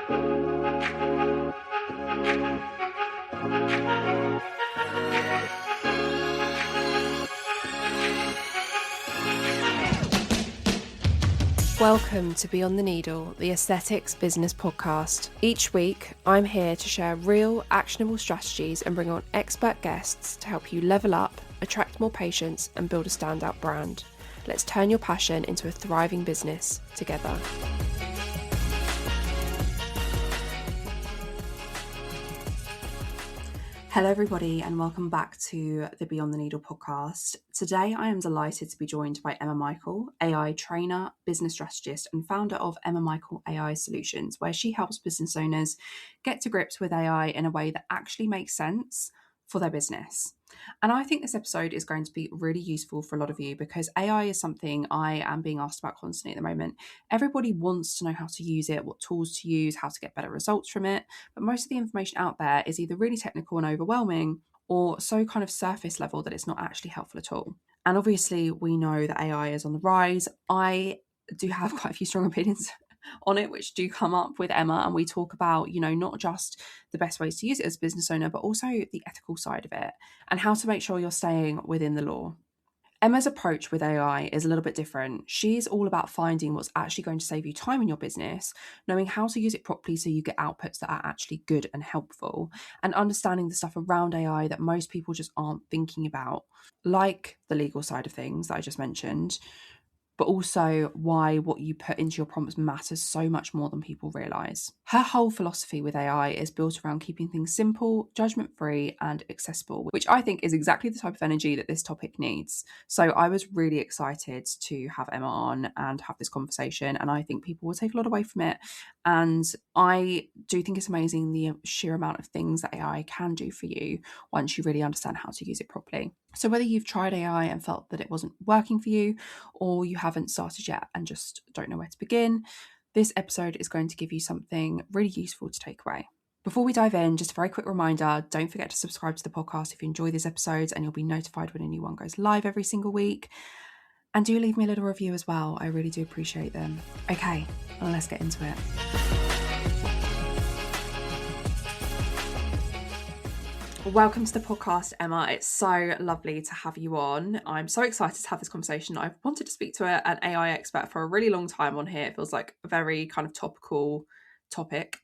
Welcome to Beyond the Needle, the Aesthetics Business Podcast. Each week, I'm here to share real, actionable strategies and bring on expert guests to help you level up, attract more patients, and build a standout brand. Let's turn your passion into a thriving business together. Hello everybody and welcome back to the Beyond the Needle podcast. Today I am delighted to be joined by Emma Michael, AI trainer, business strategist and founder of Emma Michael AI Solutions, where she helps business owners get to grips with AI in a way that actually makes sense for their business. And I think this episode is going to be really useful for a lot of you because AI is something I am being asked about constantly at the moment. Everybody wants to know how to use it, what tools to use, how to get better results from it. But most of the information out there is either really technical and overwhelming or so kind of surface level that it's not actually helpful at all. And obviously we know that AI is on the rise. I do have quite a few strong opinions on it, which do come up with Emma, and we talk about, not just the best ways to use it as a business owner, but also the ethical side of it and how to make sure you're staying within the law. Emma's approach with AI is a little bit different. She's all about finding what's actually going to save you time in your business, knowing how to use it properly so you get outputs that are actually good and helpful, and understanding the stuff around AI that most people just aren't thinking about, like the legal side of things that I just mentioned, but also why what you put into your prompts matters so much more than people realise. Her whole philosophy with AI is built around keeping things simple, judgment-free and accessible, which I think is exactly the type of energy that this topic needs. So I was really excited to have Emma on and have this conversation, and I think people will take a lot away from it. And I do think it's amazing the sheer amount of things that AI can do for you once you really understand how to use it properly. So whether you've tried AI and felt that it wasn't working for you, or you haven't started yet and just don't know where to begin, this episode is going to give you something really useful to take away. Before we dive in, just a very quick reminder, don't forget to subscribe to the podcast if you enjoy these episodes, and you'll be notified when a new one goes live every single week. And do leave me a little review as well. I really do appreciate them. Okay, well, let's get into it. Welcome to the podcast, Emma. It's so lovely to have you on. I'm so excited to have this conversation. I've wanted to speak to an AI expert for a really long time on here. It feels like a very kind of topical topic.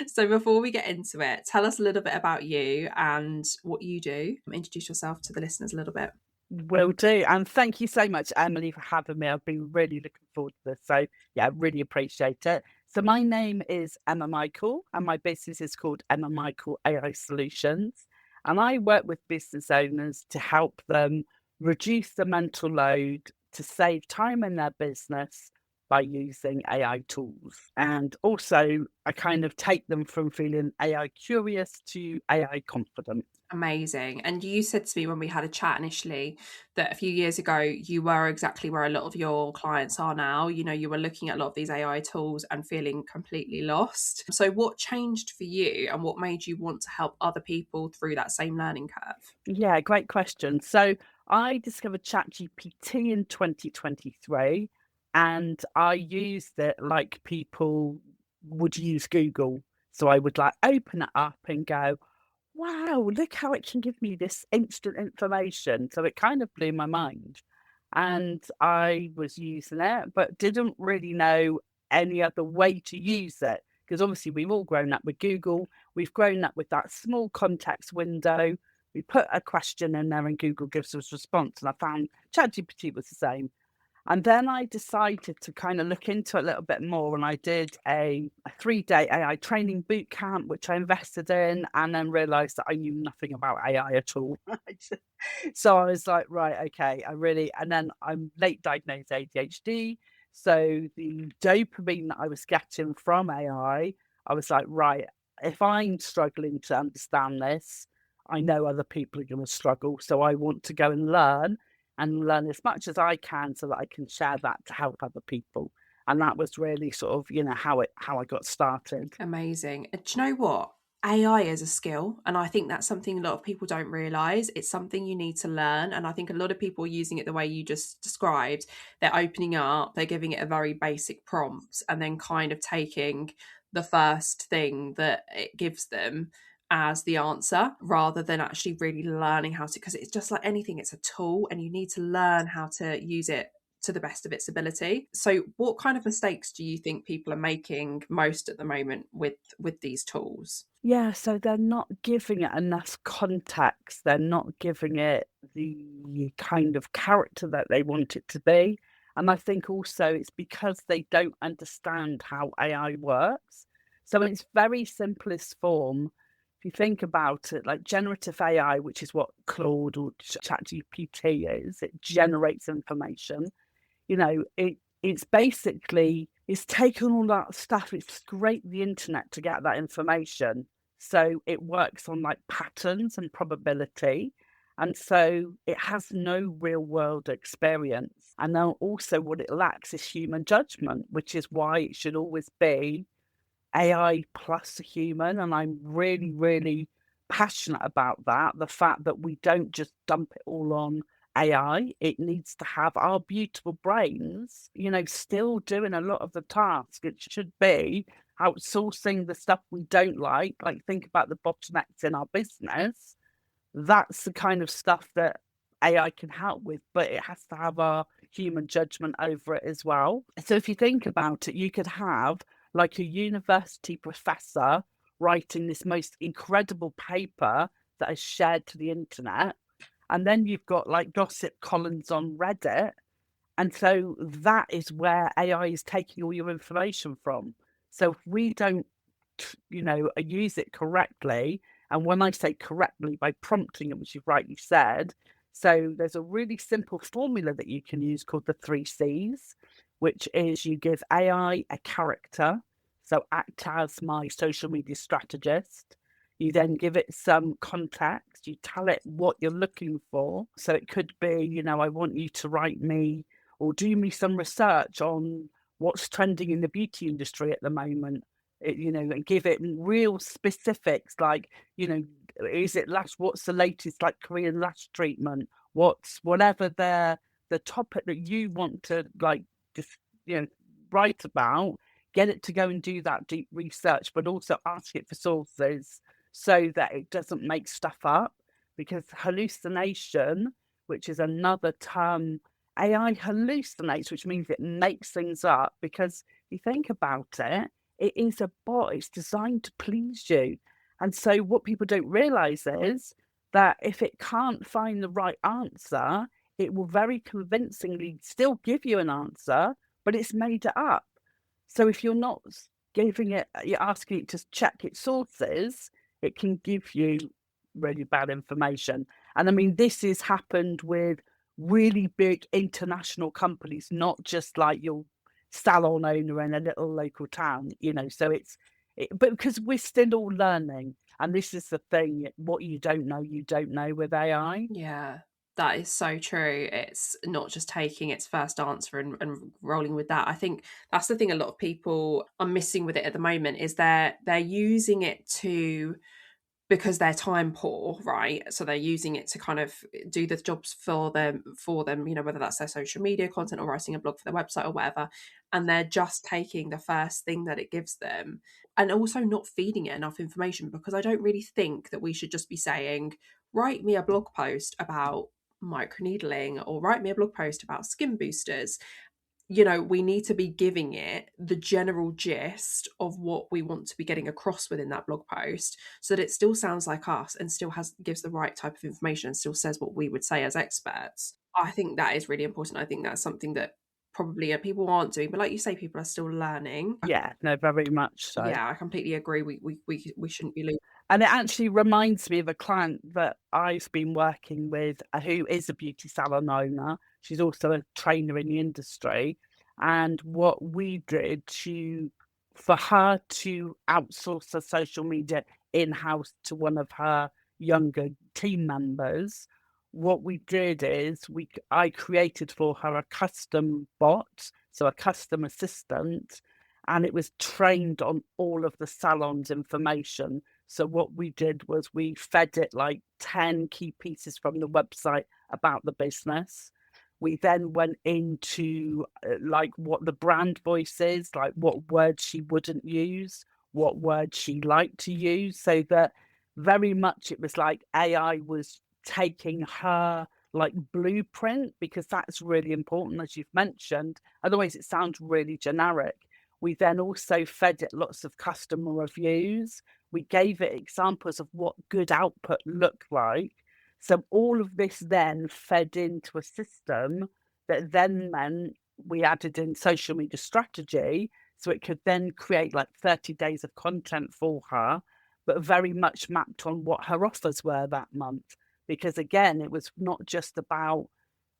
So before we get into it, tell us a little bit about you and what you do. Introduce yourself to the listeners a little bit. Will do. And thank you so much, Emily, for having me. I've been really looking forward to this. So yeah, really appreciate it. So my name is Emma Michael and my business is called Emma Michael AI Solutions. And I work with business owners to help them reduce the mental load to save time in their business by using AI tools. And also I kind of take them from feeling AI curious to AI confident. Amazing. And you said to me when we had a chat initially that a few years ago you were exactly where a lot of your clients are now. You were looking at a lot of these AI tools and feeling completely lost. So what changed for you and what made you want to help other people through that same learning curve? Yeah, great question. So I discovered ChatGPT in 2023 and I used it like people would use Google. So I would open it up and go, wow, look how it can give me this instant information. So it kind of blew my mind. And I was using it, but didn't really know any other way to use it. Because obviously we've all grown up with Google. We've grown up with that small context window. We put a question in there and Google gives us a response. And I found ChatGPT was the same. And then I decided to kind of look into it a little bit more. And I did a 3-day AI training boot camp, which I invested in, and then realized that I knew nothing about AI at all. So I was like, right, okay, and then I'm late diagnosed ADHD. So the dopamine that I was getting from AI, I was like, right, if I'm struggling to understand this, I know other people are going to struggle. So I want to go and learn as much as I can so that I can share that to help other people. And that was really sort of, how I got started. Amazing. And do you know what? AI is a skill, and I think that's something a lot of people don't realise. It's something you need to learn, and I think a lot of people are using it the way you just described. They're opening up, they're giving it a very basic prompt, and then kind of taking the first thing that it gives them as the answer, rather than actually really learning how to, because it's just like anything, it's a tool and you need to learn how to use it to the best of its ability. So what kind of mistakes do you think people are making most at the moment with these tools? Yeah, so they're not giving it enough context. They're not giving it the kind of character that they want it to be. And I think also it's because they don't understand how AI works. So in its very simplest form, if you think about it, like generative AI, which is what Claude or ChatGPT is, it generates information. It's basically it's taken all that stuff, it's scraped the internet to get that information. So it works on like patterns and probability. And so it has no real world experience. And then also what it lacks is human judgment, which is why it should always be AI plus a human, and I'm really, really passionate about that. The fact that we don't just dump it all on AI, it needs to have our beautiful brains, still doing a lot of the tasks. It should be outsourcing the stuff we don't like think about the bottlenecks in our business. That's the kind of stuff that AI can help with, but it has to have our human judgment over it as well. So if you think about it, you could have like a university professor writing this most incredible paper that is shared to the internet. And then you've got like gossip columns on Reddit. And so that is where AI is taking all your information from. So if we don't, use it correctly, and when I say correctly, by prompting it, which you've rightly said, so there's a really simple formula that you can use called the 3 Cs, which is you give AI a character, so act as my social media strategist. You then give it some context. You tell it what you're looking for. So it could be, I want you to write me or do me some research on what's trending in the beauty industry at the moment. And give it real specifics like, is it what's the latest like Korean lash treatment? Whatever the topic that you want to like just, write about, get it to go and do that deep research, but also ask it for sources so that it doesn't make stuff up. Because hallucination, which is another term, AI hallucinates, which means it makes things up. Because if you think about it, it is a bot, it's designed to please you. And so what people don't realize is that if it can't find the right answer, it will very convincingly still give you an answer, but it's made it up. So if you're not you're asking it to check its sources, it can give you really bad information. And I mean, this has happened with really big international companies, not just like your salon owner in a little local town, so but because we're still all learning. And this is the thing, what you don't know with AI. Yeah, that is so true. It's not just taking its first answer and rolling with that. I think that's the thing a lot of people are missing with it at the moment is they're using it to, because they're time poor, right? So they're using it to kind of do the jobs for them, whether that's their social media content or writing a blog for their website or whatever. And they're just taking the first thing that it gives them and also not feeding it enough information, because I don't really think that we should just be saying, write me a blog post about microneedling or write me a blog post about skin boosters. We need to be giving it the general gist of what we want to be getting across within that blog post so that it still sounds like us and still gives the right type of information and still says what we would say as experts. I think that is really important. I think that's something that probably people aren't doing, but like you say, people are still learning. Yeah, no, very much so. Yeah, I completely agree. We shouldn't be losing. And it actually reminds me of a client that I've been working with who is a beauty salon owner. She's also a trainer in the industry. And what we did for her to outsource her social media in-house to one of her younger team members, what we did is I created for her a custom bot, so a custom assistant, and it was trained on all of the salon's information. So what we did was we fed it like 10 key pieces from the website about the business. We then went into like what the brand voice is, like what words she wouldn't use, what words she liked to use, so that very much it was like AI was taking her like blueprint, because that's really important, as you've mentioned. Otherwise, it sounds really generic. We then also fed it lots of customer reviews. We gave it examples of what good output looked like. So all of this then fed into a system that then meant we added in social media strategy, so it could then create like 30 days of content for her, but very much mapped on what her offers were that month. Because again, it was not just about,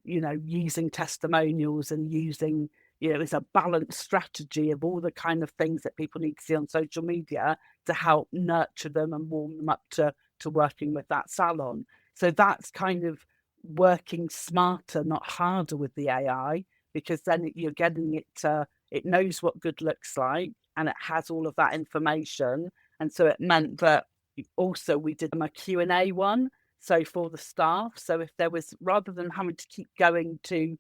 using testimonials and using, it's a balanced strategy of all the kind of things that people need to see on social media to help nurture them and warm them up to working with that salon. So that's kind of working smarter, not harder with the AI, because then you're getting it to, it knows what good looks like and it has all of that information. And so it meant that also we did a Q&A one, so for the staff. So if there was, rather than having to keep going to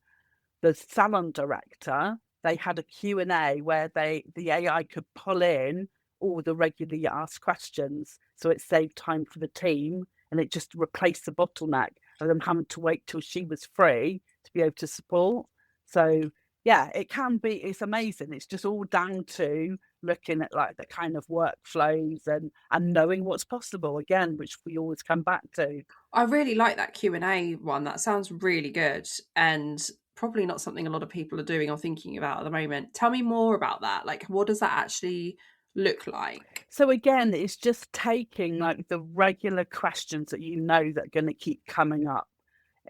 the salon director, they had a Q&A where the AI could pull in all the regularly asked questions. So it saved time for the team, and it just replaced the bottleneck of them having to wait till she was free to be able to support. So yeah, it's amazing. It's just all down to looking at like the kind of workflows and knowing what's possible again, which we always come back to. I really like that Q&A one. That sounds really good, and probably not something a lot of people are doing or thinking about at the moment. Tell me more about that. Like, what does that actually look like? So again, it's just taking like the regular questions that that are going to keep coming up.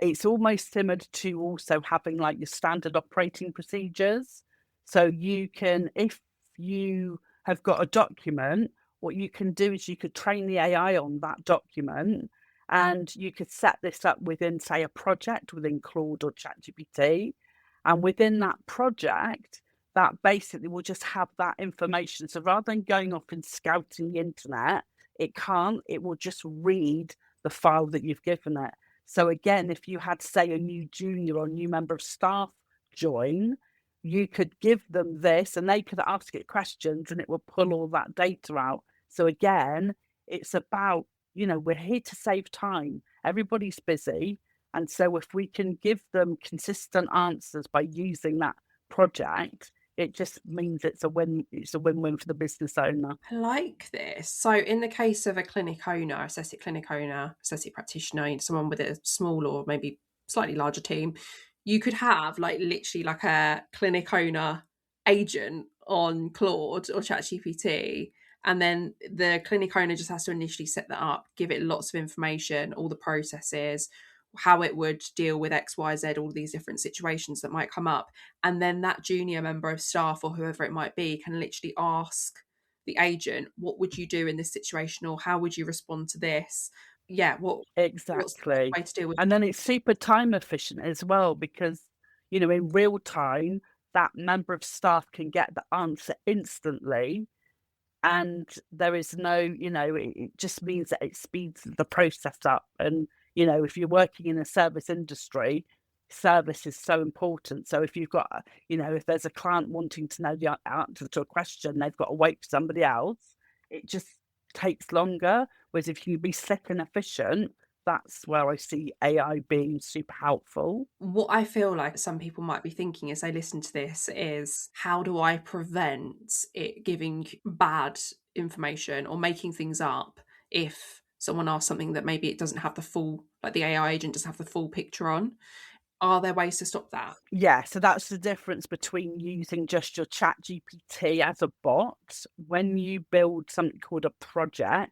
It's almost similar to also having like your standard operating procedures. So you can, if you have got a document, what you can do is you could train the AI on that document, and you could set this up within, say, a project within Claude or ChatGPT. And within that project, that basically will just have that information. So rather than going off and scouting the internet, it will just read the file that you've given it. So again, if you had, say, a new junior or new member of staff join, you could give them this and they could ask it questions and it will pull all that data out. So again, it's about, we're here to save time. Everybody's busy. And so if we can give them consistent answers by using that project, it just means it's a win-win for the business owner. I like this. So, in the case of a clinic owner, aesthetic practitioner, someone with a small or maybe slightly larger team, you could have like literally like a clinic owner agent on Claude or ChatGPT, and then the clinic owner just has to initially set that up, give it lots of information, all the processes, how it would deal with XYZ, all these different situations that might come up. And then that junior member of staff or whoever it might be can literally ask the agent, what would you do in this situation, or how would you respond to this? Yeah, what's the best Exactly. way to deal with And then it's super time efficient as well, because, in real time, that member of staff can get the answer instantly. And there is no, it just means that it speeds the process up. And, if you're working in a service industry, service is so important. So if you've got, if there's a client wanting to know the answer to a question, they've got to wait for somebody else, it just takes longer. Whereas if you be slick and efficient, that's where I see AI being super helpful. what I feel like some people might be thinking as they listen to this is, how do I prevent it giving bad information or making things up if someone asks something that maybe it doesn't have the full, like the AI agent doesn't have the full picture on? Are there ways to stop that? Yeah, so that's the difference between using just your chat GPT as a bot. When you build something called a project,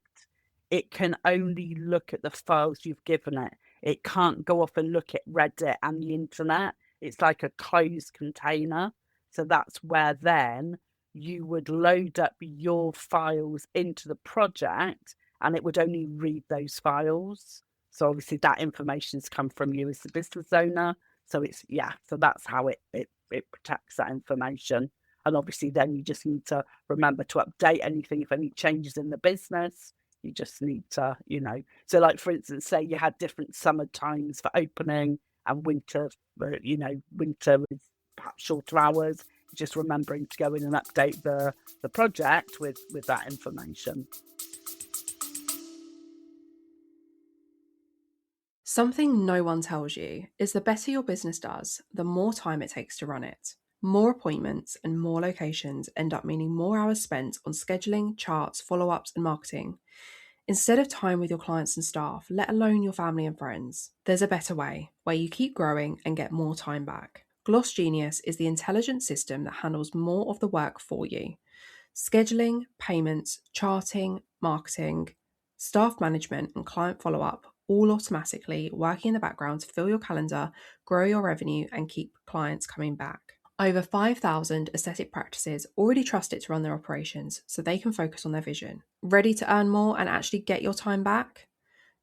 it can only look at the files you've given it. It can't go off and look at Reddit and the internet. It's like a closed container. So that's where then you would load up your files into the project and it would only read those files. So obviously that information's come from you as the business owner. So so that's how it protects that information. And obviously then you just need to remember to update anything if any changes in the business. You just need to, so like for instance, say you had different summer times for opening and winter, winter is perhaps shorter hours. just remembering to go in and update the project with that information. Something no one tells you is the better your business does, the more time it takes to run it. More appointments and more locations end up meaning more hours spent on scheduling, charts, follow ups, and marketing. Instead of time with your clients and staff, let alone your family and friends, there's a better way where you keep growing and get more time back. Gloss Genius is the intelligent system that handles more of the work for you. Scheduling, payments, charting, marketing, staff management, and client follow up all automatically working in the background to fill your calendar, grow your revenue, and keep clients coming back. Over 5,000 aesthetic practices already trust it to run their operations so they can focus on their vision. Ready to earn more and actually get your time back?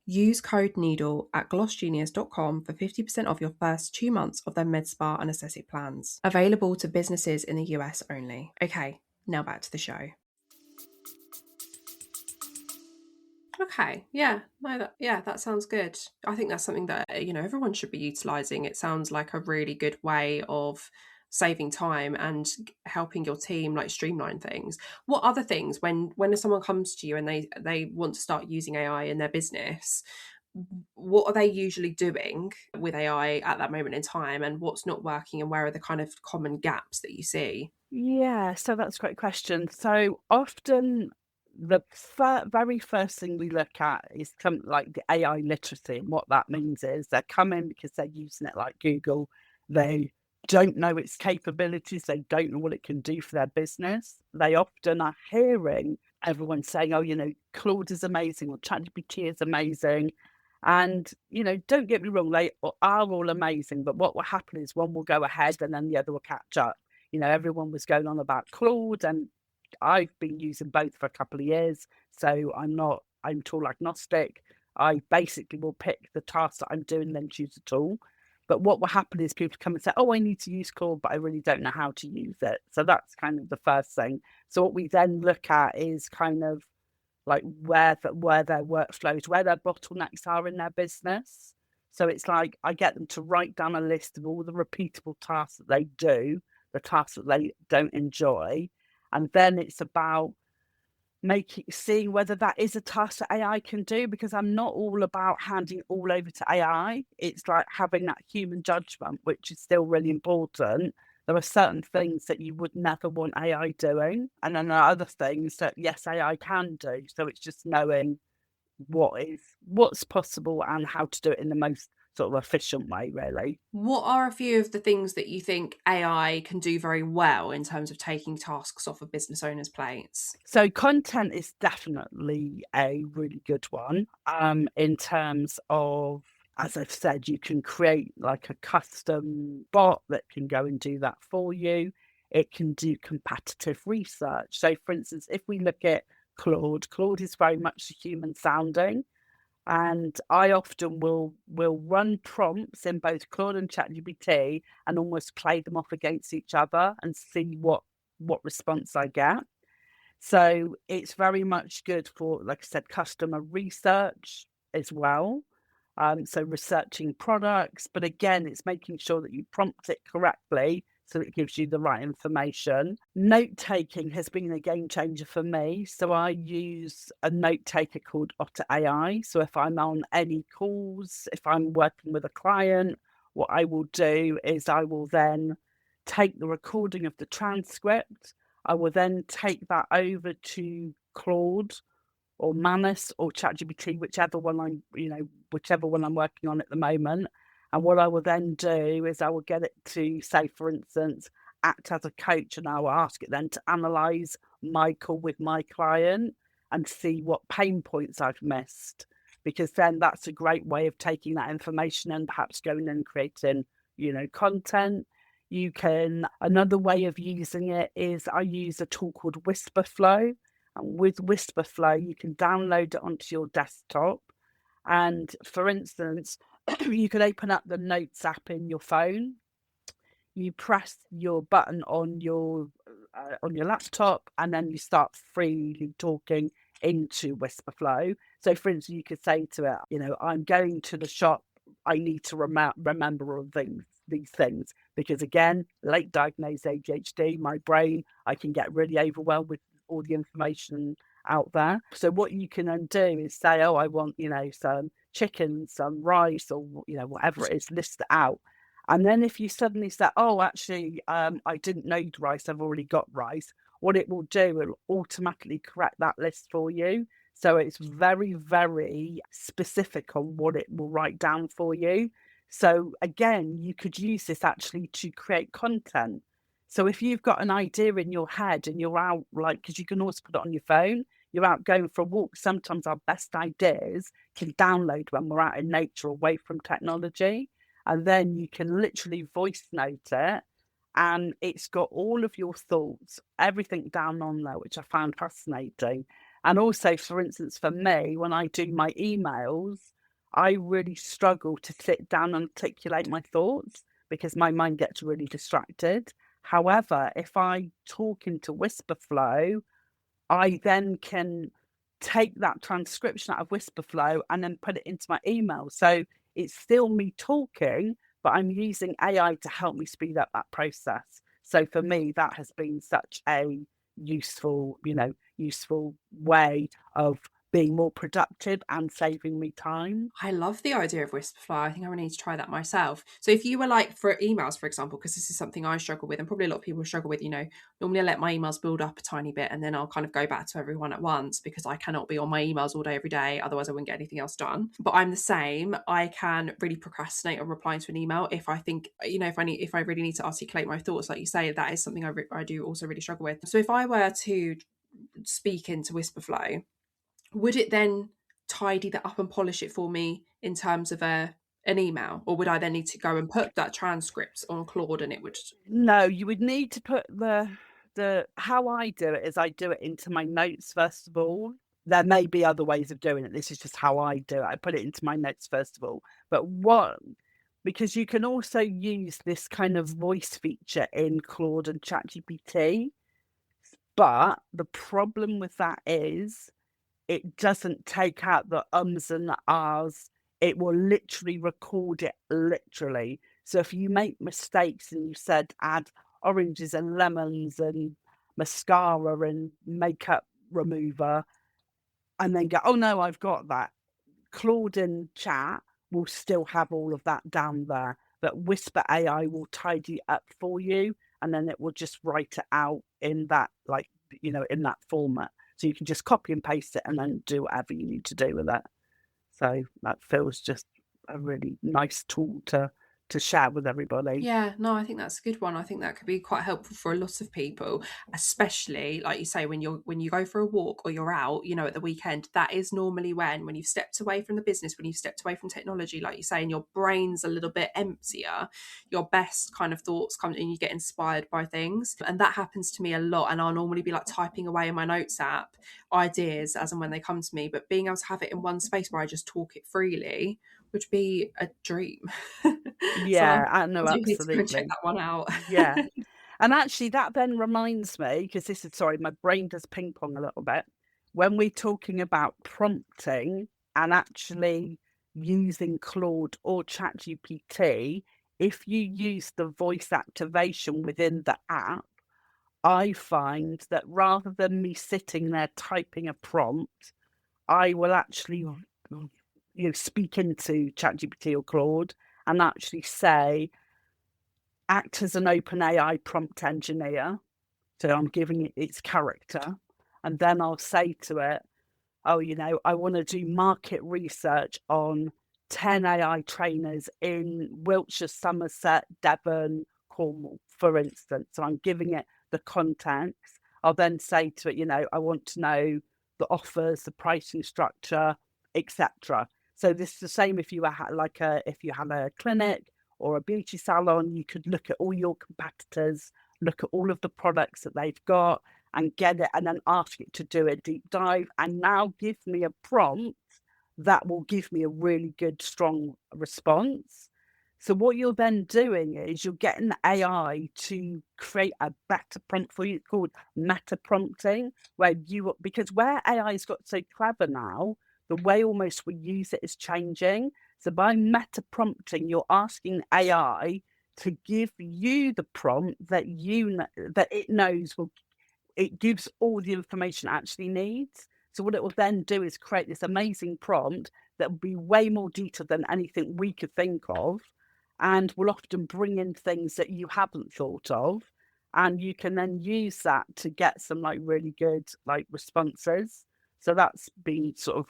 Use code NEEDLE at glossgenius.com for 50% off your first 2 months of their med spa and aesthetic plans. Available to businesses in the US only. Okay, now back to the show. Okay, that sounds good. I think that's something that everyone should be utilizing. It sounds like a really good way of saving time and helping your team like streamline things. What other things when someone comes to you and they want to start using AI in their business, what are they usually doing with AI at that moment in time, and what's not working, and where are the kind of common gaps that you see? Yeah, so that's a great question. So often the very first thing we look at is like the AI literacy. And what that means is they're coming because they're using it like Google. They don't know its capabilities. They don't know what it can do for their business. They often are hearing everyone saying, oh, Claude is amazing or ChatGPT is amazing. And, don't get me wrong, they are all amazing. But what will happen is one will go ahead and then the other will catch up. Everyone was going on about Claude, and I've been using both for a couple of years. So I'm tool agnostic. I basically will pick the task that I'm doing, then choose a tool. But what will happen is people come and say, oh, I need to use Claude, but I really don't know how to use it. So that's kind of the first thing. So what we then look at is kind of like where their workflows, where their bottlenecks are in their business. So it's like I get them to write down a list of all the repeatable tasks that they do, the tasks that they don't enjoy. And then it's about seeing whether that is a task that AI can do, because I'm not all about handing all over to AI. It's like having that human judgment, which is still really important. There are certain things that you would never want AI doing. And then there are other things that, yes, AI can do. So it's just knowing what's possible and how to do it in the most sort of efficient way, really. What are a few of the things that you think AI can do very well in terms of taking tasks off of business owners' plates? So content is definitely a really good one. In terms of, as I've said, you can create like a custom bot that can go and do that for you. It can do competitive research. So for instance, if we look at Claude is very much human sounding. And I often will run prompts in both Claude and ChatGPT and almost play them off against each other and see what response I get. So it's very much good for, like I said, customer research as well. So researching products, but again, it's making sure that you prompt it correctly so it gives you the right information. Note taking has been a game changer for me. So I use a note taker called Otter AI. So if I'm on any calls, if I'm working with a client, what I will do is I will then take the recording of the transcript. I will then take that over to Claude or Manus or ChatGPT, whichever one I'm working on at the moment. And what I will then do is I will get it to, say, for instance, act as a coach, and I will ask it then to analyze my call with my client and see what pain points I've missed. Because then that's a great way of taking that information and perhaps going and creating, content. Another way of using it is I use a tool called Whisperflow. And with Whisperflow, you can download it onto your desktop. And for instance, you can open up the Notes app in your phone. You press your button on your laptop, and then you start freely talking into Whisperflow. So, for instance, you could say to it, I'm going to the shop. I need to remember all things. these things. Because again, late diagnosed ADHD, my brain, I can get really overwhelmed with all the information out there. So what you can then do is say, oh, I want, some chicken, some rice, or, whatever it is, list it out. And then if you suddenly say, oh, actually, I didn't need rice, I've already got rice, what it will do, it will automatically correct that list for you. So it's very, very specific on what it will write down for you. So again, you could use this actually to create content. So if you've got an idea in your head and you're out, like, because you can also put it on your phone, you're out going for a walk. Sometimes our best ideas can download when we're out in nature away from technology. And then you can literally voice note it. And it's got all of your thoughts, everything down on there, which I found fascinating. And also, for instance, for me, when I do my emails, I really struggle to sit down and articulate my thoughts because my mind gets really distracted. However, if I talk into Whisperflow, I then can take that transcription out of Whisperflow and then put it into my email. So it's still me talking, but I'm using AI to help me speed up that process. So for me, that has been such a useful, useful way of being more productive and saving me time. I love the idea of Whisperfly. I think I need to try that myself. So if you were like for emails, for example, because this is something I struggle with and probably a lot of people struggle with, normally I let my emails build up a tiny bit and then I'll kind of go back to everyone at once because I cannot be on my emails all day, every day. Otherwise I wouldn't get anything else done. But I'm the same. I can really procrastinate on replying to an email if I think, if I really need to articulate my thoughts, like you say, that is something I do also really struggle with. So if I were to speak into Whisperflow, would it then tidy that up and polish it for me in terms of an email, or would I then need to go and put that transcript on Claude and it would? No, you would need to put the how I do it is I do it into my notes first of all. There may be other ways of doing it. This is just how I do it. I put it into my notes first of all. But because you can also use this kind of voice feature in Claude and ChatGPT. But the problem with that is it doesn't take out the ums and the ahs. It will literally record it literally. So if you make mistakes and you said add oranges and lemons and mascara and makeup remover and then go, oh no, I've got that. Claude and Chat will still have all of that down there, but Whisper AI will tidy up for you and then it will just write it out in that, in that format. So you can just copy and paste it and then do whatever you need to do with it. So that feels just a really nice tool to share with everybody. Yeah, no, I think that's a good one. I think that could be quite helpful for a lot of people, especially like you say, when you go for a walk or you're out, at the weekend. That is normally when you've stepped away from the business, when you've stepped away from technology, like you say, and your brain's a little bit emptier, your best kind of thoughts come and you get inspired by things. And that happens to me a lot. And I'll normally be like typing away in my notes app ideas as and when they come to me. But being able to have it in one space where I just talk it freely would be a dream. So Yeah, I know, I do need to go and check absolutely. that one out. Yeah. And actually, that then reminds me, because this is, sorry, my brain does ping pong a little bit. When we're talking about prompting and actually using Claude or ChatGPT, if you use the voice activation within the app, I find that rather than me sitting there typing a prompt, I will actually speak into ChatGPT or Claude and actually say, act as an open AI prompt engineer. So I'm giving it its character. And then I'll say to it, oh, I want to do market research on 10 AI trainers in Wiltshire, Somerset, Devon, Cornwall, for instance. So I'm giving it the context. I'll then say to it, I want to know the offers, the pricing structure, etc. So this is the same if you had if you had a clinic or a beauty salon, you could look at all your competitors, look at all of the products that they've got and get it and then ask it to do a deep dive and now give me a prompt that will give me a really good, strong response. So what you're then doing is you're getting the AI to create a better prompt for you. It's called meta prompting, because where AI has got so clever now, the way almost we use it is changing. So by meta prompting, you're asking AI to give you the prompt that that it knows will it gives all the information it actually needs. So what it will then do is create this amazing prompt that will be way more detailed than anything we could think of, and will often bring in things that you haven't thought of. And you can then use that to get some like really good like responses. So that's been sort of,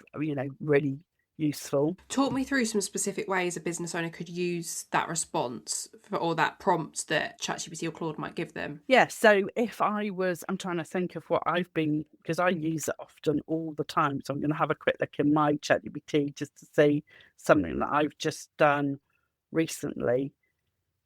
really useful. Talk me through some specific ways a business owner could use that response or that prompt that ChatGPT or Claude might give them. Yeah, so if I'm trying to think of what I've been, because I use it often all the time. So I'm going to have a quick look in my ChatGPT just to see something that I've just done recently.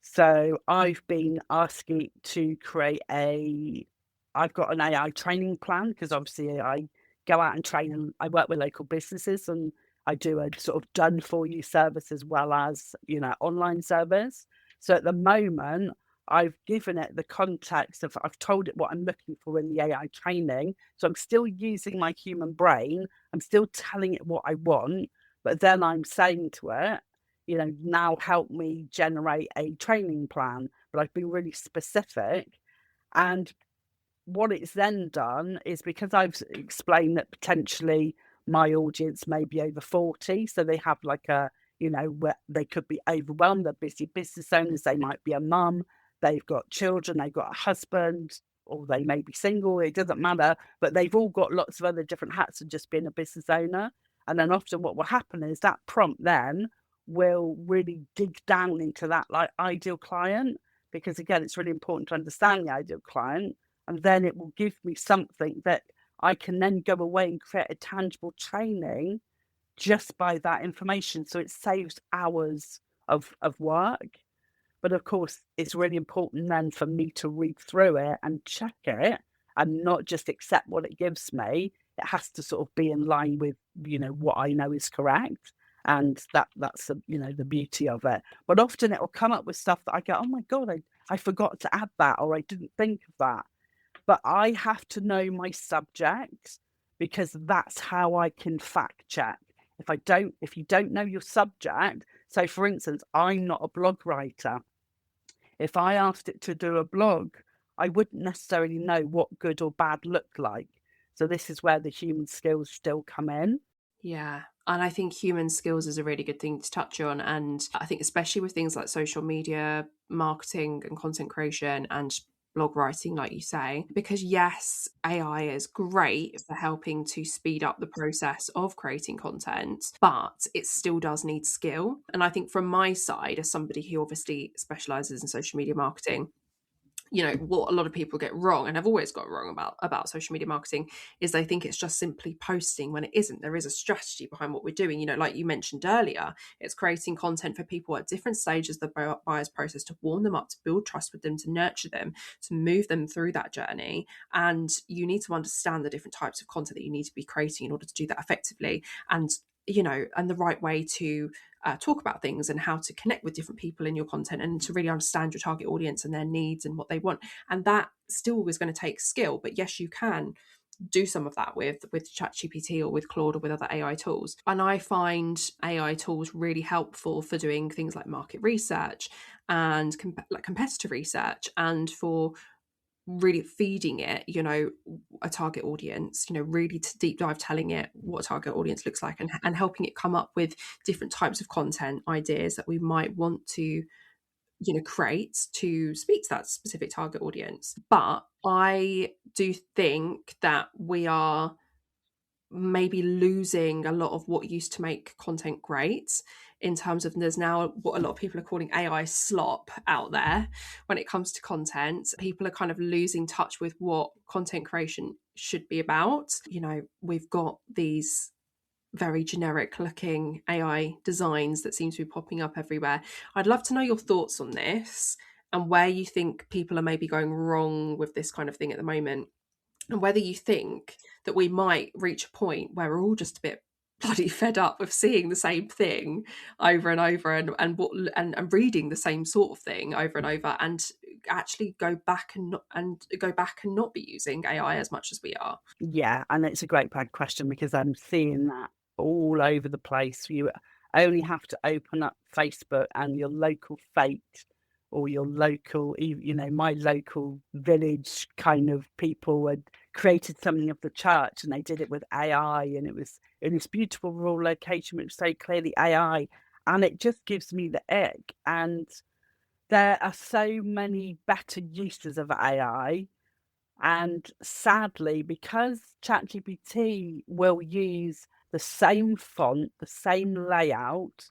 So I've been asking it to create I've got an AI training plan because obviously I go out and train and I work with local businesses, and I do a sort of done for you service as well as, online service. So at the moment, I've given it the context of, I've told it what I'm looking for in the AI training. So I'm still using my human brain. I'm still telling it what I want, but then I'm saying to it, now help me generate a training plan. But I've been really specific. And what it's then done is, because I've explained that potentially my audience may be over 40, so they have like where they could be overwhelmed. They're busy business owners. They might be a mum. They've got children. They've got a husband, or they may be single. It doesn't matter. But they've all got lots of other different hats of just being a business owner. And then often what will happen is that prompt then will really dig down into that like ideal client, because again, it's really important to understand the ideal client, and then it will give me something that I can then go away and create a tangible training just by that information. So it saves hours of work. But of course, it's really important then for me to read through it and check it and not just accept what it gives me. It has to sort of be in line with, what I know is correct. And that's the beauty of it. But often it will come up with stuff that I go, oh my God, I forgot to add that, or I didn't think of that. But I have to know my subject, because that's how I can fact check. If you don't know your subject, so for instance, I'm not a blog writer. If I asked it to do a blog, I wouldn't necessarily know what good or bad looked like. So this is where the human skills still come in. Yeah. And I think human skills is a really good thing to touch on. And I think, especially with things like social media marketing and content creation and blog writing, like you say, because yes, AI is great for helping to speed up the process of creating content, but it still does need skill. And I think from my side, as somebody who obviously specializes in social media marketing, what a lot of people get wrong, and I've always got wrong about social media marketing, is they think it's just simply posting, when it isn't. There is a strategy behind what we're doing. Like you mentioned earlier, it's creating content for people at different stages of the buyer's process, to warm them up, to build trust with them, to nurture them, to move them through that journey. And you need to understand the different types of content that you need to be creating in order to do that effectively, and and the right way to talk about things, and how to connect with different people in your content, and to really understand your target audience and their needs and what they want. And that still is going to take skill, but yes, you can do some of that with ChatGPT or with Claude or with other AI tools. And I find AI tools really helpful for doing things like market research and like competitor research, and for really feeding it, a target audience, really to deep dive, telling it what a target audience looks like, and helping it come up with different types of content ideas that we might want to, create to speak to that specific target audience. But I do think that we are maybe losing a lot of what used to make content great, in terms of, there's now what a lot of people are calling AI slop out there when it comes to content. People are kind of losing touch with what content creation should be about. We've got these very generic looking AI designs that seem to be popping up everywhere. I'd love to know your thoughts on this, and where you think people are maybe going wrong with this kind of thing at the moment, and whether you think that we might reach a point where we're all just a bit bloody fed up of seeing the same thing over and over, and reading the same sort of thing over and over, and actually go back and not be using AI as much as we are. Yeah, and it's a great bad question, because I'm seeing that all over the place. You only have to open up Facebook and your local fate or your local, my local village kind of people had created something of the church, and they did it with AI, and it was in this beautiful rural location, which was so clearly AI, and it just gives me the ick. And there are so many better uses of AI. And sadly, because ChatGPT will use the same font, the same layout,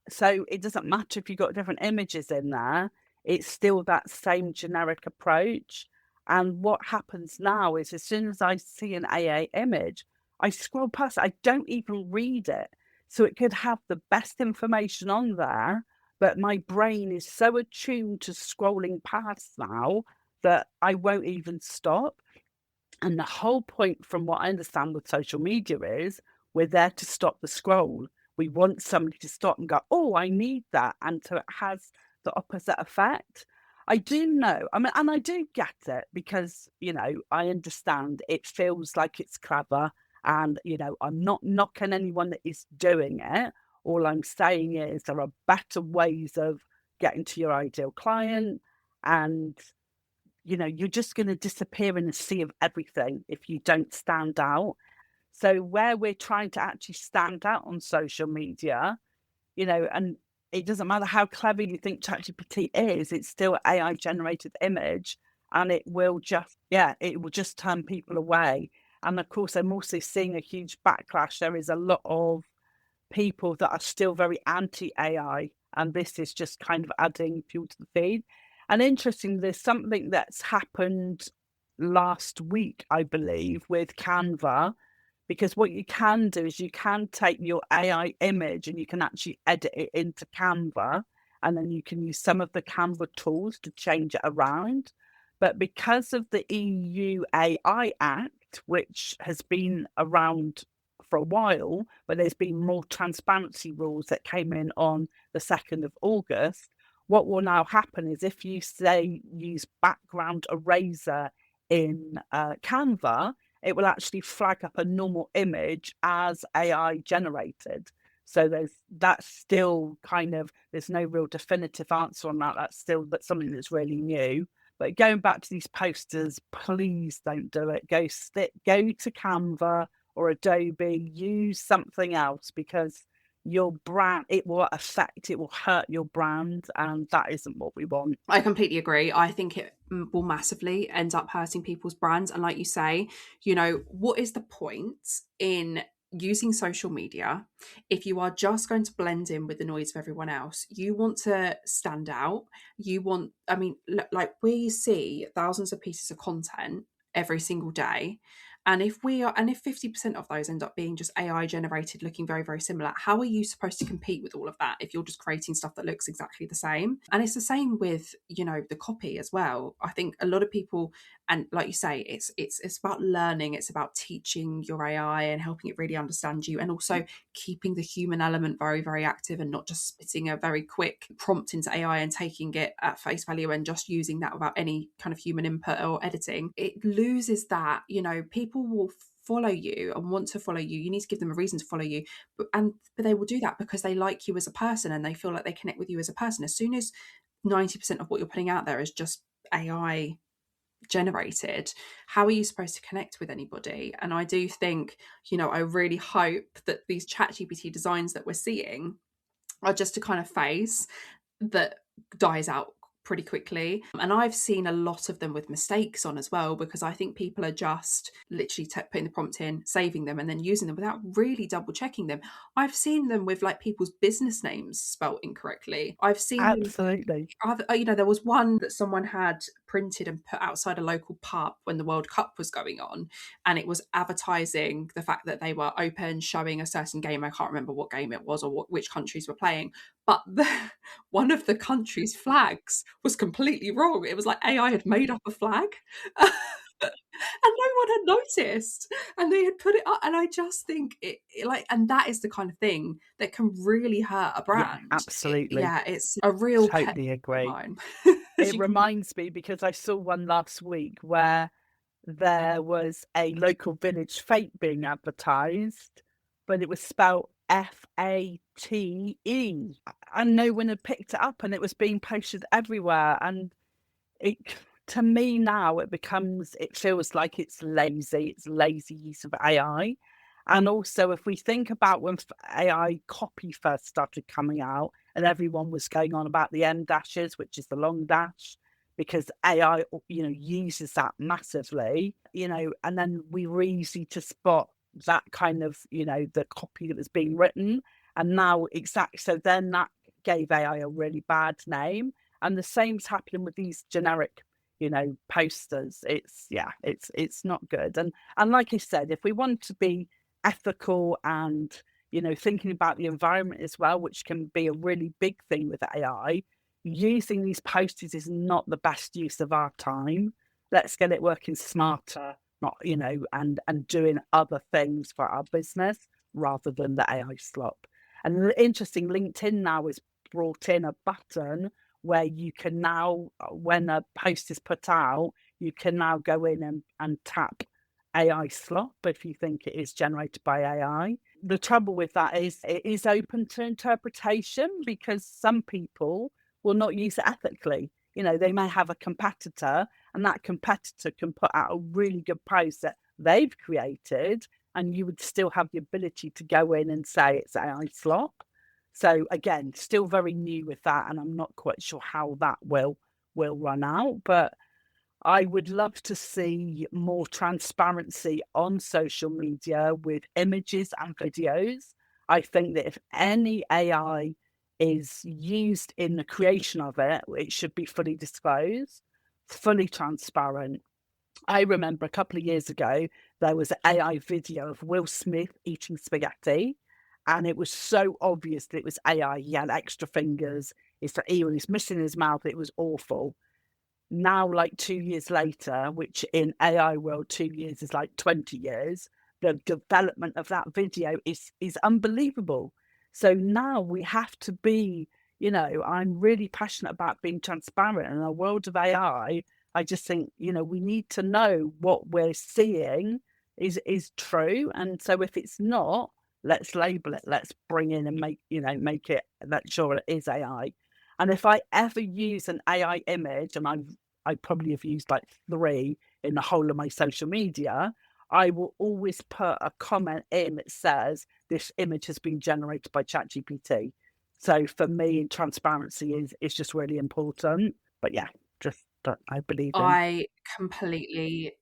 so it doesn't matter if you've got different images in there, it's still that same generic approach. And what happens now is as soon as I see an AA image, I scroll past it. I don't even read it. So it could have the best information on there, but my brain is so attuned to scrolling past now that I won't even stop. And the whole point, from what I understand with social media, is we're there to stop the scroll. We want somebody to stop and go, oh, I need that. And so it has the opposite effect. I do know, I mean, and I do get it because, I understand it feels like it's clever. And, I'm not knocking anyone that is doing it. All I'm saying is there are better ways of getting to your ideal client. And you're just going to disappear in a sea of everything if you don't stand out. So where we're trying to actually stand out on social media, and it doesn't matter how clever you think ChatGPT is, it's still AI generated image, and it will just turn people away. And of course, I'm also seeing a huge backlash. There is a lot of people that are still very anti-AI, and this is just kind of adding fuel to the feed. And interesting, there's something that's happened last week, I believe, with Canva, because what you can do is you can take your AI image and you can actually edit it into Canva, and then you can use some of the Canva tools to change it around. But because of the EU AI Act, which has been around for a while, but there's been more transparency rules that came in on the 2nd of August, what will now happen is if you say use background eraser in Canva, it will actually flag up a normal image as AI generated. So that's still kind of, there's no real definitive answer on that. That's something that's really new. But going back to these posters, please don't do it. Go to Canva or Adobe, use something else, because your brand, it will hurt your brand, and that isn't what we want. I completely agree. I think it will massively end up hurting people's brands. And like you say, what is the point in using social media if you are just going to blend in with the noise of everyone else? You want to stand out. Like we see thousands of pieces of content every single day. And if 50% of those end up being just AI generated, looking very, very similar, how are you supposed to compete with all of that if you're just creating stuff that looks exactly the same? And it's the same with, the copy as well. I think a lot of people, and like you say, it's about learning, it's about teaching your AI and helping it really understand you, and also keeping the human element very, very active, and not just spitting a very quick prompt into AI and taking it at face value and just using that without any kind of human input or editing. It loses that, people will follow you and want to follow you. You need to give them a reason to follow you, but they will do that because they like you as a person and they feel like they connect with you as a person. As soon as 90% of what you're putting out there is just AI generated, how are you supposed to connect with anybody? And I do think, I really hope that these ChatGPT designs that we're seeing are just a kind of phase that dies out pretty quickly. And I've seen a lot of them with mistakes on as well, because I think people are just literally putting the prompt in, saving them, and then using them without really double checking them. I've seen them with like people's business names spelt incorrectly. I've seen them. Absolutely. There was one that someone had printed and put outside a local pub when the World Cup was going on, and it was advertising the fact that they were open, showing a certain game. I can't remember what game it was or which countries were playing, but one of the country's flags was completely wrong. It was like AI had made up a flag. And no one had noticed, and they had put it up. And I just think and that is the kind of thing that can really hurt a Yeah, brand. absolutely. It's a real pet Totally of agree. mine. It reminds me, because I saw one last week where there was a local village fete being advertised, but it was spelt FATE, and no one had picked it up, and it was being posted everywhere. And it, to me now, it feels like it's lazy use of AI. And also, if we think about when AI copy first started coming out, and everyone was going on about the M dashes, which is the long dash, because AI, uses that massively, and then we were easy to spot that kind of, the copy that was being written. And now, exactly, so then that gave AI a really bad name. And the same's happening with these generic, posters. It's not good. And like I said, if we want to be ethical and, thinking about the environment as well, which can be a really big thing with AI, using these posters is not the best use of our time. Let's get it working smarter, not, and doing other things for our business rather than the AI slop. And interesting, LinkedIn now has brought in a button where you can now, when a post is put out, you can now go in and tap AI slop if you think it is generated by AI. The trouble with that is it is open to interpretation, because some people will not use it ethically. They may have a competitor, and that competitor can put out a really good post that they've created, and you would still have the ability to go in and say it's AI slop. So again, still very new with that, and I'm not quite sure how that will run out. But I would love to see more transparency on social media with images and videos. I think that if any AI is used in the creation of it, it should be fully disclosed, fully transparent. I remember a couple of years ago, there was an AI video of Will Smith eating spaghetti, and it was so obvious that it was AI. He had extra fingers, his ear was missing his mouth. It was awful. Now, like 2 years later, which in AI world, 2 years is like 20 years, the development of that video is unbelievable. So now we have to be, I'm really passionate about being transparent in a world of AI. I just think, we need to know what we're seeing is true. And so if it's not, let's label it, let's bring in and make it, make sure it is AI. And if I ever use an AI image, and I probably have used like 3 in the whole of my social media, I will always put a comment in that says this image has been generated by ChatGPT. So for me, transparency is just really important. But yeah, just that I believe in. I completely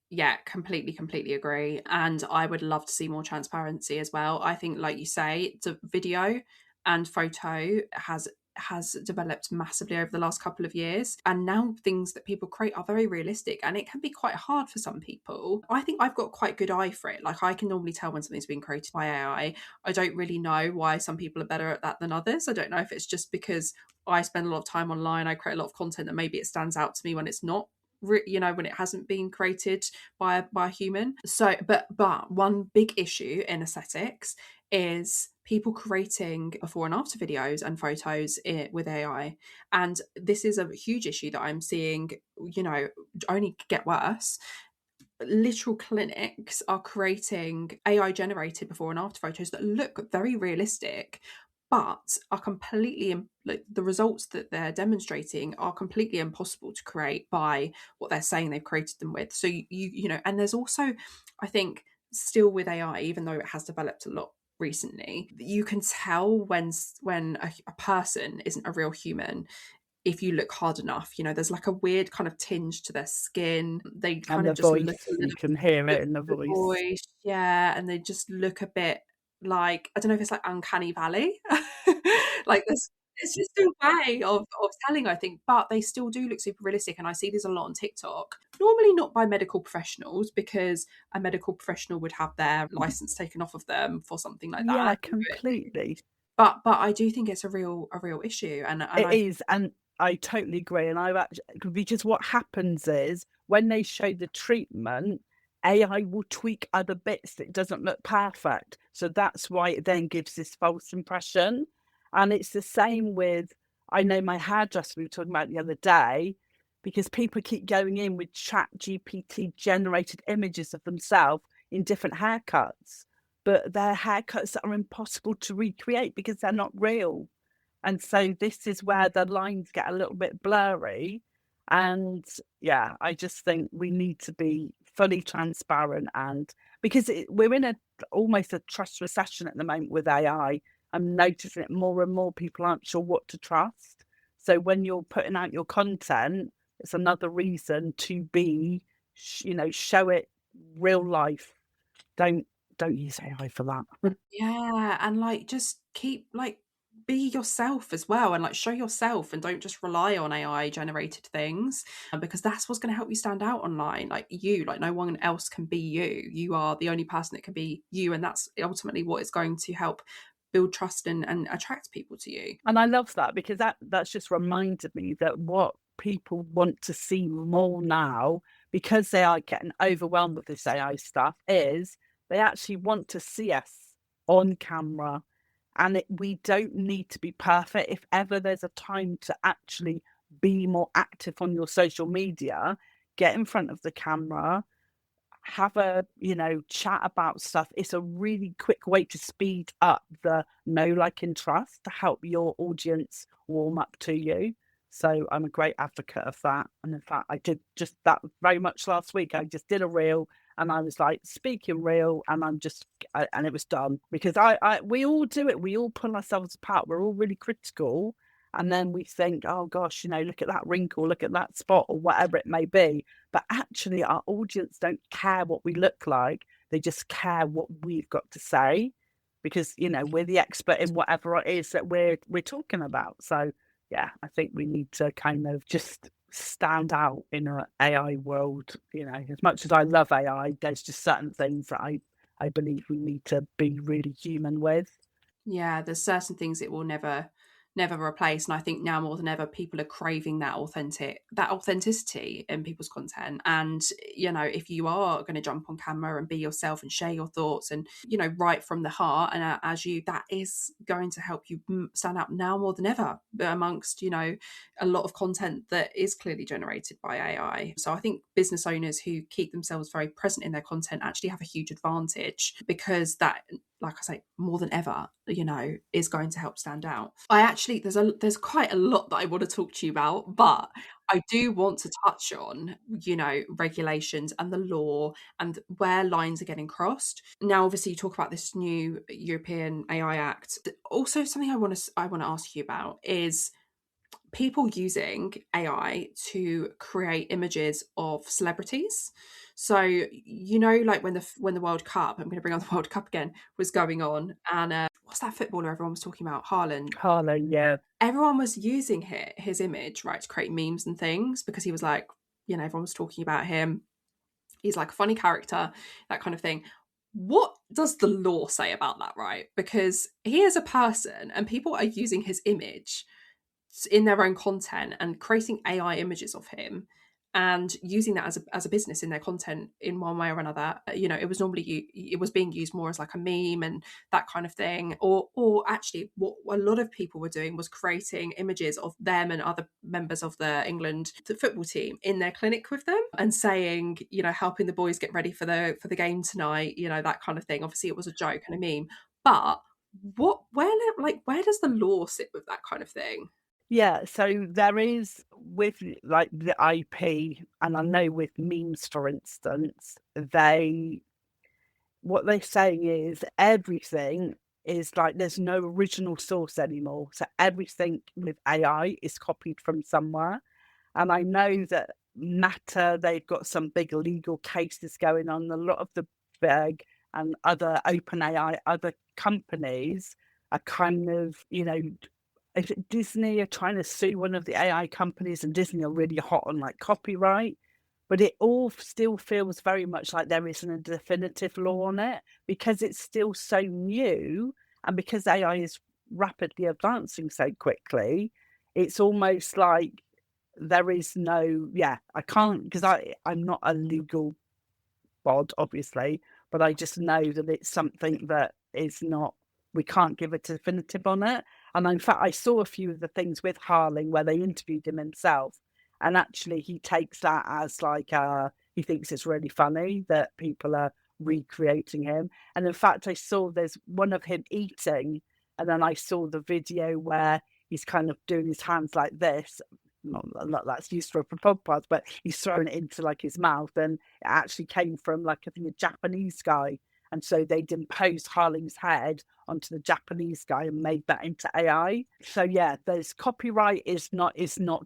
agree. And I would love to see more transparency as well. I think, like you say, the video and photo has developed massively over the last couple of years. And now things that people create are very realistic, and it can be quite hard for some people. I think I've got quite good eye for it. Like, I can normally tell when something's been created by AI. I don't really know why some people are better at that than others. I don't know if it's just because I spend a lot of time online, I create a lot of content, that maybe it stands out to me when it's not, when it hasn't been created by a human. So but one big issue in aesthetics is people creating before and after videos and photos with AI. And this is a huge issue that I'm seeing, only get worse. Literal clinics are creating AI generated before and after photos that look very realistic, but are completely, like, the results that they're demonstrating are completely impossible to create by what they're saying they've created them with. So and there's also, I think, still with AI, even though it has developed a lot recently, you can tell when a person isn't a real human if you look hard enough. There's like a weird kind of tinge to their skin. They And kind of the just look voice, a you little can hear bit, it in the the voice. voice, yeah, and they just look a bit like, I don't know if it's like uncanny valley. Like, there's it's just a way of telling, I think, but they still do look super realistic. And I see this a lot on TikTok. Normally not by medical professionals, because a medical professional would have their license taken off of them for something like Yeah, that. completely. But I do think it's a real issue, and It I is, and I totally agree. And I've actually, because what happens is when they show the treatment, AI will tweak other bits that doesn't look perfect. So that's why it then gives this false impression. And it's the same with, I know my hairdresser we were talking about the other day, because people keep going in with Chat GPT generated images of themselves in different haircuts. but they're haircuts that are impossible to recreate because they're not real. And so this is where the lines get a little bit blurry. And yeah, I just think we need to be fully transparent, and because we're in a almost a trust recession at the moment with AI. I'm noticing it more and more. People aren't sure what to trust. So when you're putting out your content, it's another reason to be, show it real life. Don't don't use AI for that. Yeah, and, like, just keep like, be yourself as well, and, like, show yourself, and don't just rely on AI generated things, because that's what's gonna help you stand out online, like, no one else can be you. You are the only person that can be you, and that's ultimately what is going to help build trust and attract people to you. And I love that because that's just reminded me that what people want to see more now, because they are getting overwhelmed with this AI stuff, is they actually want to see us on camera. And we don't need to be perfect. If ever there's a time to actually be more active on your social media, get in front of the camera, have a chat about stuff. It's a really quick way to speed up the know, like, and trust to help your audience warm up to you. So I'm a great advocate of that. And in fact, I did just that very much last week. I just did a reel and I was like speaking real, and and it was done because we all do it. We all pull ourselves apart. We're all really critical. And then we think, oh gosh, look at that wrinkle, look at that spot, or whatever it may be. But actually, our audience don't care what we look like. They just care what we've got to say, because we're the expert in whatever it is that we're talking about. So yeah, I think we need to kind of just stand out in an AI world. As much as I love AI, there's just certain things that I believe we need to be really human with. Yeah, there's certain things it will never replace, and I think now more than ever people are craving that authenticity in people's content. And if you are going to jump on camera and be yourself and share your thoughts, and right from the heart, and that is going to help you stand out now more than ever amongst a lot of content that is clearly generated by AI. So I think business owners who keep themselves very present in their content actually have a huge advantage, because that, like I say, more than ever, is going to help stand out. I actually, there's quite a lot that I want to talk to you about, but I do want to touch on, regulations and the law and where lines are getting crossed. Now, obviously, you talk about this new European AI Act. Also, something I want to ask you about is people using AI to create images of celebrities. So like when the World Cup, I'm going to bring on the World Cup again, was going on, and what's that footballer everyone was talking about, Haaland? Harlow, yeah. Everyone was using his image, right, to create memes and things, because he was like, everyone was talking about him. He's like a funny character, that kind of thing. What does the law say about that, right? Because he is a person, and people are using his image in their own content and creating AI images of him and using that as a business in their content in one way or another. It was being used more as like a meme and that kind of thing. Or actually, what a lot of people were doing was creating images of them and other members of the England football team in their clinic with them, and saying, helping the boys get ready for the game tonight, that kind of thing. Obviously, it was a joke and a meme, but where does the law sit with that kind of thing? Yeah, so there is with like the IP, and I know with memes, for instance, what they're saying is everything is like there's no original source anymore. So everything with AI is copied from somewhere. And I know that Matter, they've got some big legal cases going on. A lot of the big and other OpenAI, other companies are kind of, if Disney are trying to sue one of the AI companies, and Disney are really hot on like copyright, but it all still feels very much like there isn't a definitive law on it because it's still so new, and because AI is rapidly advancing so quickly, it's almost like there is no, yeah, I can't, because I'm not a legal bod, obviously, but I just know that it's something that is not, we can't give a definitive on it. And in fact, I saw a few of the things with Harling where they interviewed him himself, and actually he takes that as like, he thinks it's really funny that people are recreating him. And in fact, I saw there's one of him eating, and then I saw the video where he's kind of doing his hands like this. Not that's useful for podcast, but he's throwing it into like his mouth, and it actually came from like I think a Japanese guy. And so they'd imposed Harling's head onto the Japanese guy and made that into AI. So yeah, there's copyright is not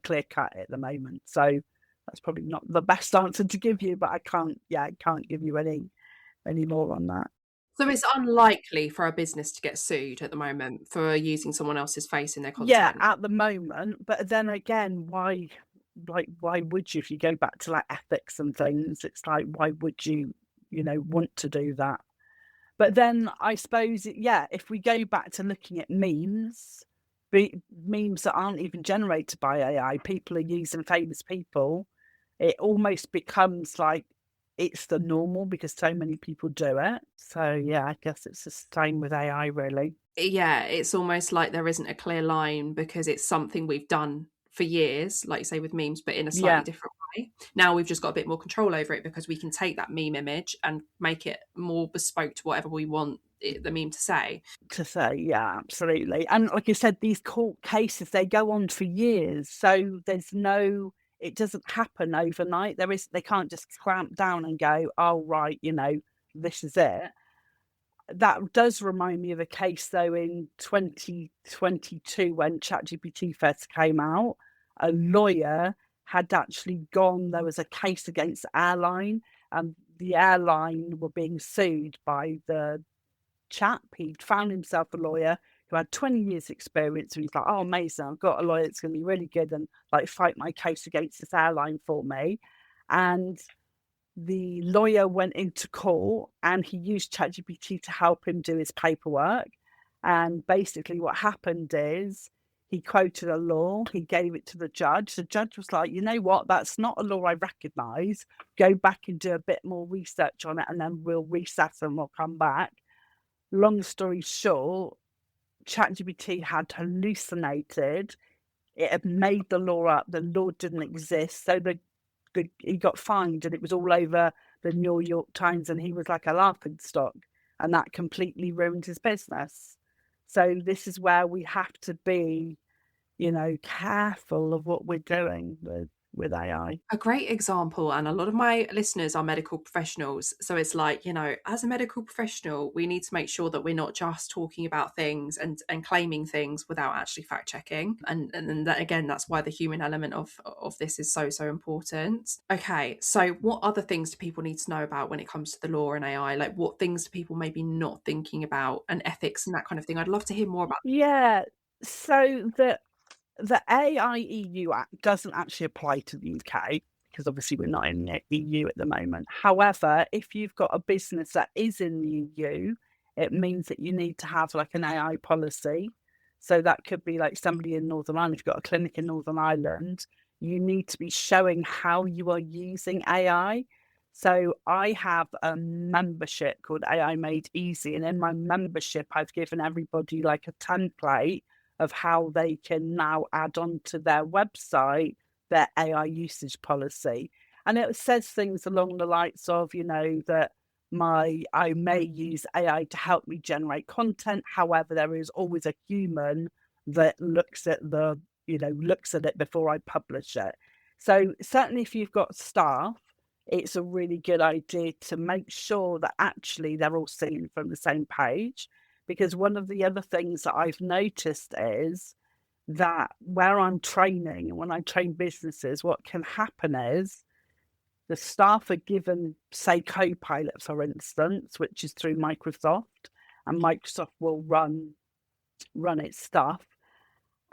clear cut at the moment. So that's probably not the best answer to give you, but I can't give you any more on that. So it's unlikely for a business to get sued at the moment for using someone else's face in their Yeah, content. at the moment, but then again, why would you? If you go back to like ethics and things, it's like why would you, want to do that? But then I suppose, yeah, if we go back to looking at memes, memes that aren't even generated by AI, people are using famous people, it almost becomes like it's the normal because so many people do it. So yeah, I guess it's the same with AI, really. Yeah, it's almost like there isn't a clear line because it's something we've done for years, like you say with memes, but in a slightly Yeah, different way. Now we've just got a bit more control over it because we can take that meme image and make it more bespoke to whatever we want the meme to say. to say, yeah, absolutely. And like you said, these court cases, they go on for years. So it doesn't happen overnight. They can't just clamp down and go, oh, right, this is it. That does remind me of a case though in 2022 when ChatGPT first came out. A lawyer had actually gone, there was a case against the airline, and the airline were being sued by the chap. He'd found himself a lawyer who had 20 years experience. And he's like, oh, amazing. I've got a lawyer that's going to be really good and like fight my case against this airline for me. And the lawyer went into court and he used ChatGPT to help him do his paperwork. And basically what happened is he quoted a law, he gave it to the judge. The judge was like, you know what, that's not a law I recognise. Go back and do a bit more research on it and then we'll recess and we'll come back. Long story short, ChatGPT had hallucinated. It had made the law up. The law didn't exist. So he got fined and it was all over the New York Times and he was like a laughing stock. And that completely ruined his business. So this is where we have to be, careful of what we're doing with AI. A great example, and a lot of my listeners are medical professionals. So it's like, as a medical professional, we need to make sure that we're not just talking about things and claiming things without actually fact checking. And that, again, that's why the human element of this is so, so important. Okay, so what other things do people need to know about when it comes to the law and AI? Like what things do people maybe not thinking about, and ethics and that kind of thing? I'd love to hear more about. Yeah. So the AIEU Act doesn't actually apply to the UK because obviously we're not in the EU at the moment. However, if you've got a business that is in the EU, it means that you need to have like an AI policy. So that could be like somebody in Northern Ireland, if you've got a clinic in Northern Ireland, you need to be showing how you are using AI. So I have a membership called AI Made Easy. And in my membership, I've given everybody like a template of how they can now add on to their website their AI usage policy. And it says things along the lines of, that I may use AI to help me generate content. However, there is always a human that looks at it before I publish it. So certainly if you've got staff, it's a really good idea to make sure that actually they're all singing from the same page. Because one of the other things that I've noticed is that where I'm training, when I train businesses, what can happen is the staff are given, say, Copilot, for instance, which is through Microsoft, and Microsoft will run its stuff.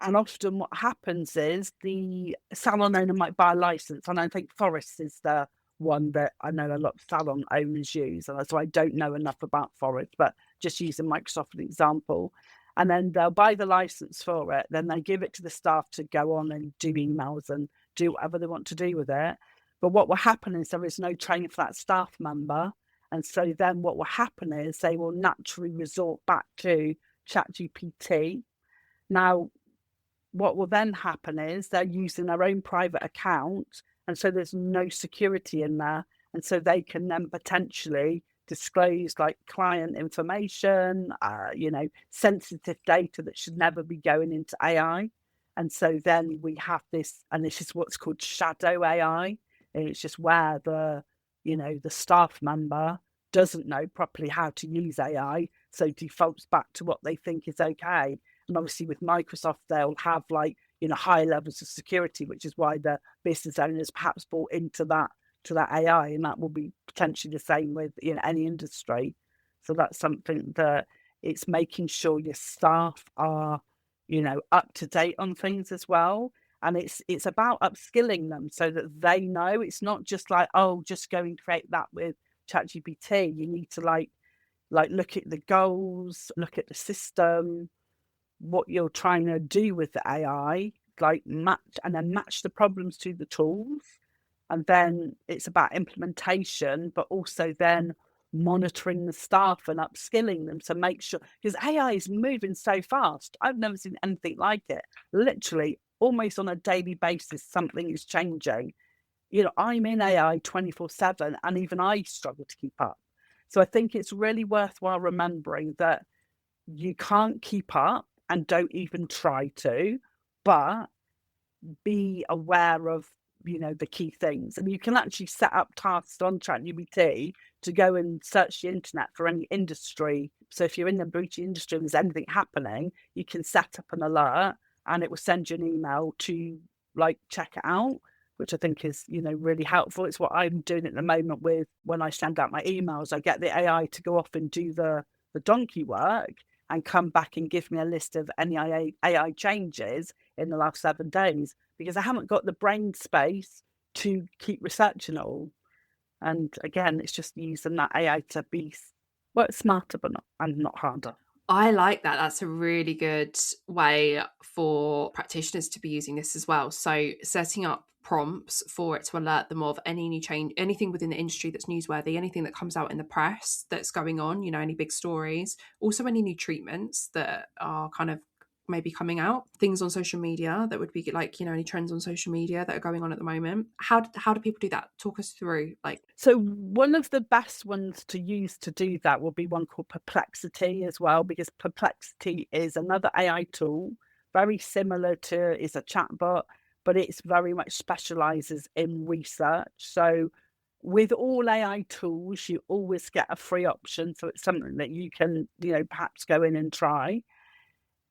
And often what happens is the salon owner might buy a license. And I think Forest is the one that I know a lot of salon owners use. And so I don't know enough about Forest, but just using Microsoft as an example. And then they'll buy the license for it. Then they give it to the staff to go on and do emails and do whatever they want to do with it. But what will happen is there is no training for that staff member. And so then what will happen is they will naturally resort back to ChatGPT. Now, what will then happen is they're using their own private account. And so there's no security in there. And so they can then potentially disclose like client information, sensitive data that should never be going into AI. And so then we have this, and this is what's called shadow AI. And it's just where the staff member doesn't know properly how to use AI, so defaults back to what they think is okay. And obviously with Microsoft, they'll have like, high levels of security, which is why the business owners perhaps bought into that AI, and that will be potentially the same with any industry. So that's something that it's making sure your staff are up to date on things as well. And it's about upskilling them so that they know. It's not just like, oh, just go and create that with ChatGPT. You need to like look at the goals, look at the system, what you're trying to do with the AI, like match the problems to the tools. And then it's about implementation, but also then monitoring the staff and upskilling them to make sure, because AI is moving so fast. I've never seen anything like it. Literally, almost on a daily basis, something is changing. I'm in AI 24/7, and even I struggle to keep up. So I think it's really worthwhile remembering that you can't keep up, and don't even try to, but be aware of the key things. And you can actually set up tasks on ChatGPT to go and search the internet for any industry. So if you're in the beauty industry and there's anything happening, you can set up an alert and it will send you an email to like check it out, which I think is really helpful. It's what I'm doing at the moment with when I send out my emails. I get the AI to go off and do the donkey work and come back and give me a list of any AI changes in the last 7 days, because I haven't got the brain space to keep researching it all. And again, it's just using that AI to be smarter, but not harder. I like that. That's a really good way for practitioners to be using this as well. So setting up prompts for it to alert them of any new change, anything within the industry that's newsworthy, anything that comes out in the press that's going on, any big stories, also any new treatments that are kind of maybe coming out, things on social media that would be like, any trends on social media that are going on at the moment. How do people do that? Talk us through. So one of the best ones to use to do that will be one called Perplexity as well, because Perplexity is another AI tool, very similar to, is a chatbot, but it's very much specializes in research. So with all AI tools, you always get a free option. So it's something that you can, perhaps go in and try.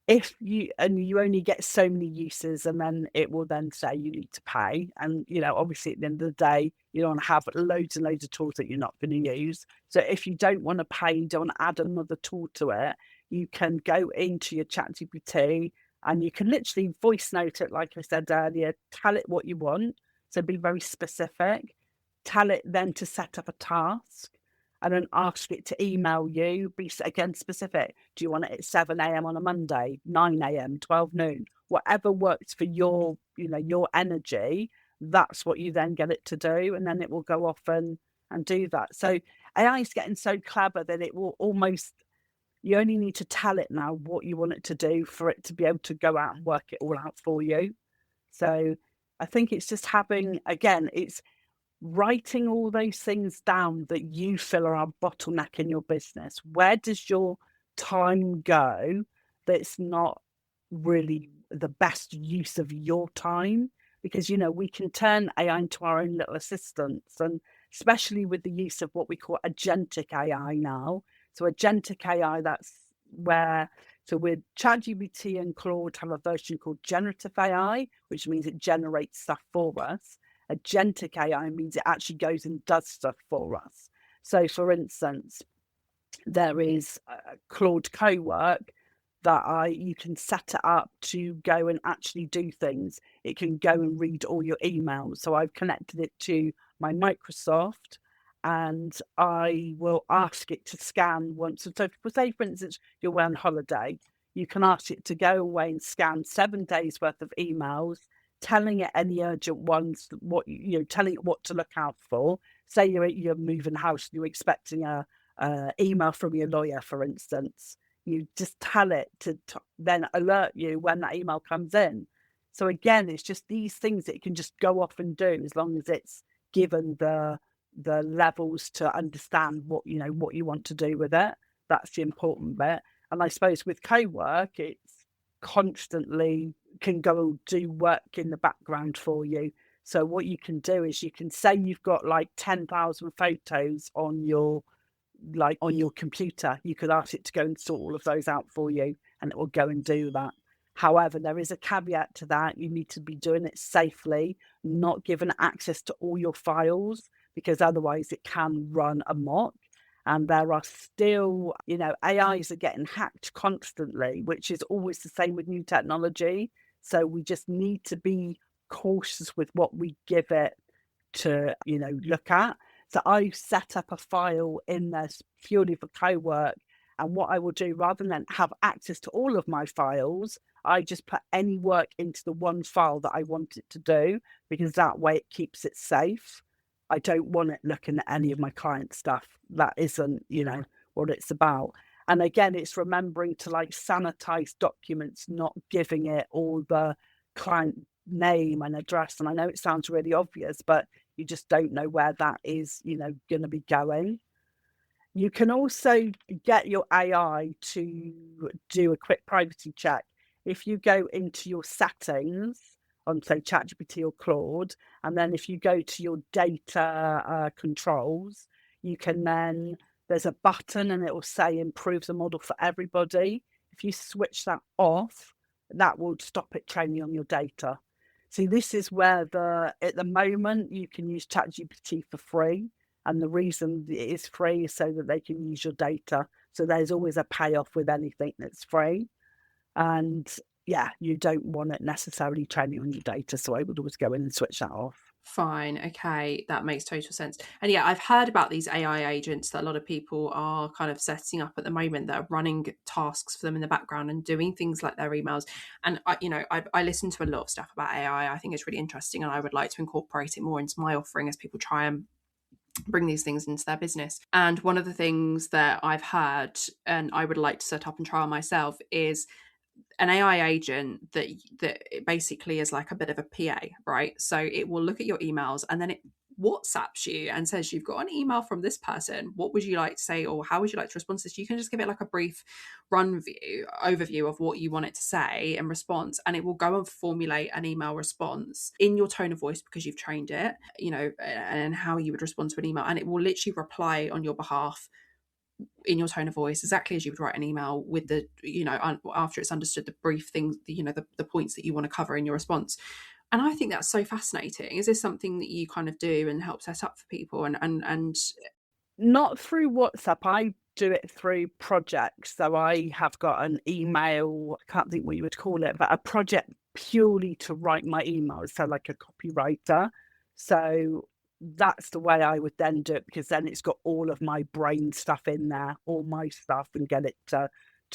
If you only get so many uses, and then it will then say you need to pay. And, obviously at the end of the day, you don't want to have loads and loads of tools that you're not going to use. So if you don't want to pay, you don't want to add another tool to it, you can go into your ChatGPT and you can literally voice note it, like I said earlier, tell it what you want. So be very specific. Tell it then to set up a task, and then ask it to email you. Be again specific. Do you want it at 7 a.m. on a Monday, 9 a.m., 12 noon, whatever works for your, your energy? That's what you then get it to do, and then it will go off and do that. So AI is getting so clever that it will almost, you only need to tell it now what you want it to do for it to be able to go out and work it all out for you. So I think it's just having, again, it's writing all those things down that you feel are a bottleneck in your business. Where does your time go that's not really the best use of your time? Because, we can turn AI into our own little assistants, and especially with the use of what we call agentic AI now. So agentic AI, that's where, so with ChatGPT and Claude have a version called generative AI, which means it generates stuff for us. Agentic AI means it actually goes and does stuff for us. So, for instance, there is Claude Cowork that you can set it up to go and actually do things. It can go and read all your emails. So I've connected it to my Microsoft, and I will ask it to scan once. So say, for instance, you're away on holiday, you can ask it to go away and scan 7 days worth of emails, telling it any urgent ones, telling it what to look out for. Say you're moving house, you're expecting a email from your lawyer, for instance. You just tell it to then alert you when that email comes in. So again, it's just these things that it can just go off and do, as long as it's given the the levels to understand what you want to do with it. That's the important bit. And I suppose with co-work, it's constantly can go and do work in the background for you. So what you can do is you can say you've got like 10,000 photos on your computer. You could ask it to go and sort all of those out for you, and it will go and do that. However, there is a caveat to that. You need to be doing it safely, not given access to all your files, because otherwise it can run amok. And there are still, AIs are getting hacked constantly, which is always the same with new technology. So we just need to be cautious with what we give it to, look at. So I've set up a file in there purely for co-work. And what I will do, rather than have access to all of my files, I just put any work into the one file that I want it to do, because that way it keeps it safe. I don't want it looking at any of my client stuff. That isn't, what it's about. And again, it's remembering to like sanitize documents, not giving it all the client name and address. And I know it sounds really obvious, but you just don't know where that is, going to be going. You can also get your AI to do a quick privacy check. If you go into your settings on, say, ChatGPT or Claude, and then if you go to your data controls, you can then, there's a button and it will say improve the model for everybody. If you switch that off, that will stop it training on your data. See, this is where at the moment you can use ChatGPT for free. And the reason it is free is so that they can use your data. So there's always a payoff with anything that's free. And yeah, you don't want it necessarily training on your data. So I would always go in and switch that off. Fine. Okay. That makes total sense. And yeah, I've heard about these AI agents that a lot of people are kind of setting up at the moment that are running tasks for them in the background and doing things like their emails. And I listen to a lot of stuff about AI. I think it's really interesting, and I would like to incorporate it more into my offering as people try and bring these things into their business. And one of the things that I've heard and I would like to set up and trial myself is an AI agent that basically is like a bit of a PA, right? So it will look at your emails and then it WhatsApps you and says, you've got an email from this person. What would you like to say, or how would you like to respond to this? You can just give it like a brief overview of what you want it to say in response, and it will go and formulate an email response in your tone of voice because you've trained it, and how you would respond to an email. And it will literally reply on your behalf in your tone of voice exactly as you would write an email, with the after it's understood the brief things, the points that you want to cover in your response. And I think that's so fascinating. Is this something that you kind of do and help set up for people? And Not through WhatsApp. I do it through projects. So I have got an email, I can't think what you would call it, but a project purely to write my emails. So like a copywriter. So that's the way I would then do it, because then it's got all of my brain stuff in there, all my stuff, and get it to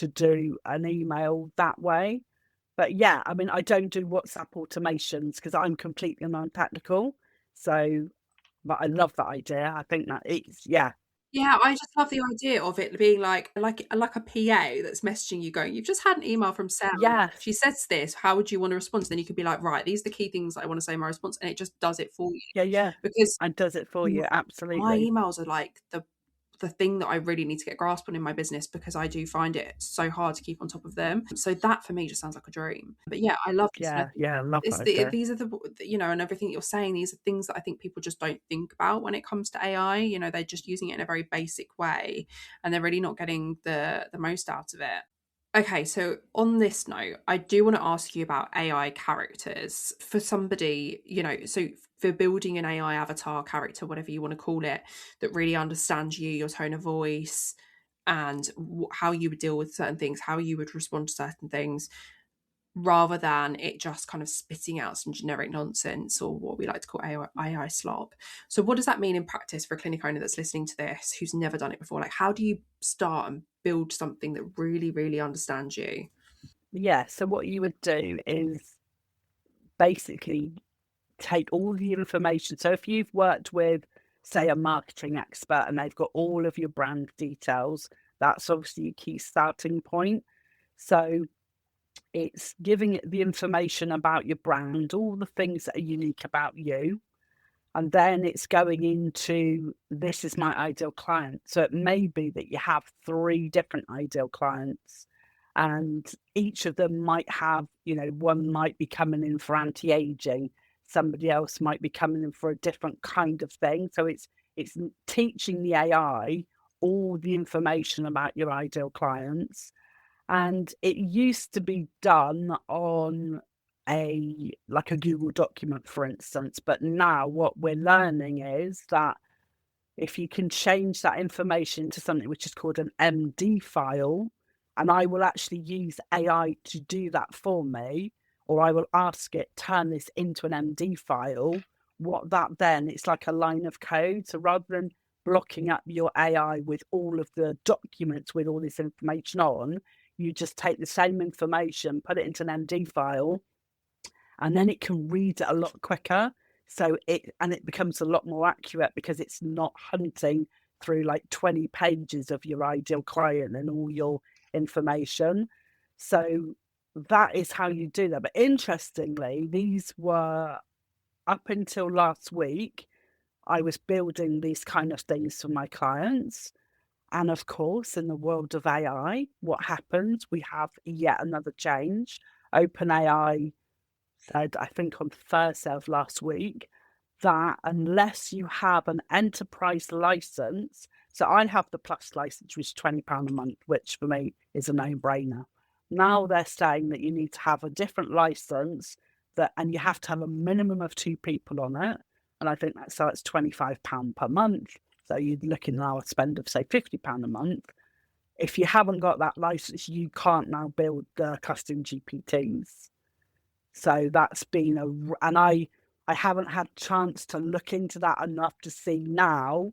do an email that way. But yeah, I mean, I don't do WhatsApp automations because I'm completely non-technical. So, but I love that idea. I think that it's, yeah. yeah, I just love the idea of it being like a PA that's messaging you going, you've just had an email from Sarah. Yes. She says this. How would you want to respond? So then you could be like, right, these are the key things that I want to say in my response, and it just does it for you. Yeah, yeah. Because And does it for you. my Absolutely. emails are like the thing that I really need to get a grasp on in my business, because I do find it so hard to keep on top of them. So that for me just sounds like a dream. But yeah, I love this. Yeah, yeah. I love that idea. These are and everything that you're saying, these are things that I think people just don't think about when it comes to AI. They're just using it in a very basic way, and they're really not getting the most out of it. Okay, so on this note, I do want to ask you about AI characters for somebody, so for building an AI avatar character, whatever you want to call it, that really understands you, your tone of voice, and how you would deal with certain things, how you would respond to certain things, rather than it just kind of spitting out some generic nonsense, or what we like to call AI slop. So what does that mean in practice for a clinic owner that's listening to this, who's never done it before? Like, how do you start and build something that really, really understands you? Yeah. So what you would do is basically take all the information. So if you've worked with, say, a marketing expert and they've got all of your brand details, that's obviously a key starting point. So it's giving it the information about your brand, all the things that are unique about you. And then it's going into, this is my ideal client. So it may be that you have 3 different ideal clients, and each of them might have, one might be coming in for anti-aging, somebody else might be coming in for a different kind of thing. So it's teaching the AI all the information about your ideal clients. And it used to be done on a Google document, for instance. But now what we're learning is that if you can change that information to something which is called an MD file, and I will actually use AI to do that for me, or I will ask it, turn this into an MD file, what that then, it's like a line of code. So rather than blocking up your AI with all of the documents with all this information on, you just take the same information, put it into an MD file, and then it can read it a lot quicker. So it becomes a lot more accurate because it's not hunting through like 20 pages of your ideal client and all your information. So that is how you do that. But interestingly, these were, up until last week, I was building these kind of things for my clients. And of course, in the world of AI, what happens? We have yet another change. OpenAI said, I think on Thursday of last week, that unless you have an enterprise license, so I have the Plus license, which is £20 a month, which for me is a no-brainer. Now they're saying that you need to have a different license, and you have to have a minimum of 2 people on it. And I think that's £25 per month. So you're looking now at a spend of, say, £50 a month. If you haven't got that license, you can't now build custom GPTs. So that's been and I haven't had chance to look into that enough to see now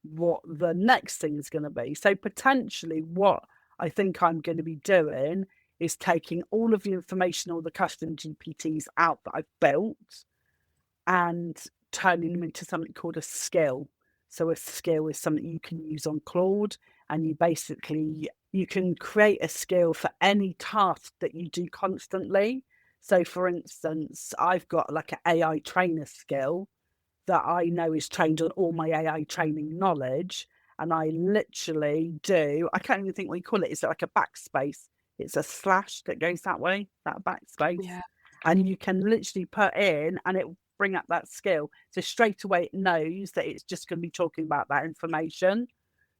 what the next thing is going to be. So potentially what I think I'm going to be doing is taking all of the information, all the custom GPTs out that I've built, and turning them into something called a skill. So a skill is something you can use on Claude, and you can create a skill for any task that you do constantly. So for instance, I've got like an AI trainer skill that I know is trained on all my AI training knowledge. And I literally do, I can't even think what you call it. It's like a backspace. It's a slash that goes that way, that backspace. Yeah. And you can literally put in and it will bring up that skill. So straight away it knows that it's just going to be talking about that information.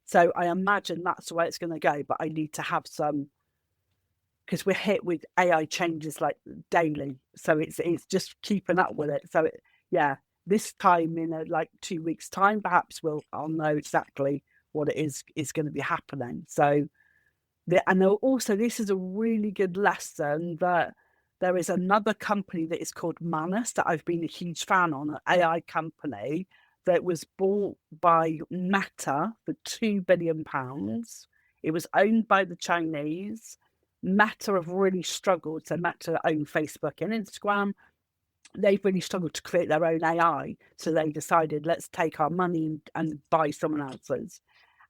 So I imagine that's the way it's going to go. But I need to have some, because we're hit with AI changes like daily. So it's just keeping up with it. So this time in like 2 weeks' time, perhaps I'll know exactly what it is going to be happening. So and also this is a really good lesson that there is another company that is called Manus that I've been a huge fan on, an AI company that was bought by Meta for £2 billion. It was owned by the Chinese. Meta have really struggled. So Meta own Facebook and Instagram. They've really struggled to create their own AI. So they decided, let's take our money and buy someone else's.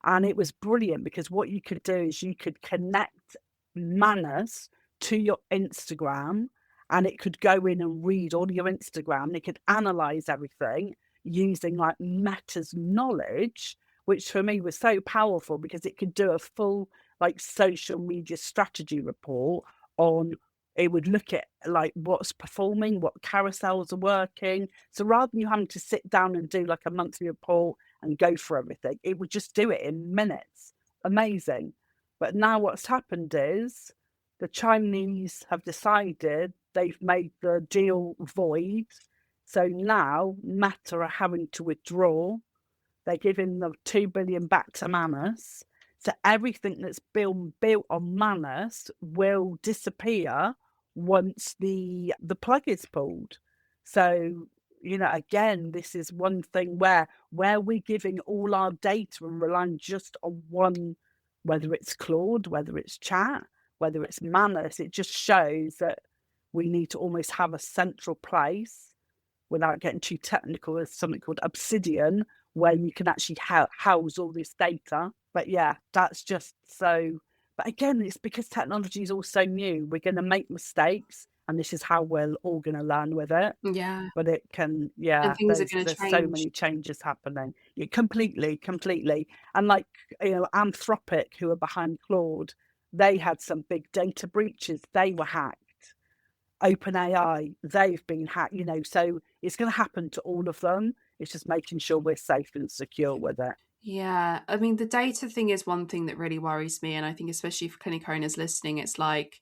And it was brilliant because what you could do is you could connect Manus to your Instagram, and it could go in and read all your Instagram, and it could analyze everything using like Meta's knowledge, which for me was so powerful because it could do a full like social media strategy report on. It would look at like what's performing, what carousels are working. So rather than you having to sit down and do like a monthly report and go for everything, it would just do it in minutes. Amazing. But now what's happened is the Chinese have decided they've made the deal void. So now Meta are having to withdraw. They're giving the 2 billion back to Manus. So everything that's been built on Manus will disappear once the plug is pulled. So, again, this is one thing where we're giving all our data and relying just on one, whether it's Claude, whether it's Chat, whether it's Manus, it just shows that we need to almost have a central place, without getting too technical, as something called Obsidian, where you can actually house all this data. But yeah, that's just so. But again, it's because technology is all so new. We're going to make mistakes, and this is how we're all going to learn with it. Yeah. But it can, And yeah, things are going to there's so change. many changes happening. Yeah, completely, completely. And like, Anthropic, who are behind Claude, they had some big data breaches. They were hacked. OpenAI, they've been hacked, so it's going to happen to all of them. It's just making sure we're safe and secure with it. Yeah, I mean, the data thing is one thing that really worries me, and I think especially for clinic owners listening, it's like,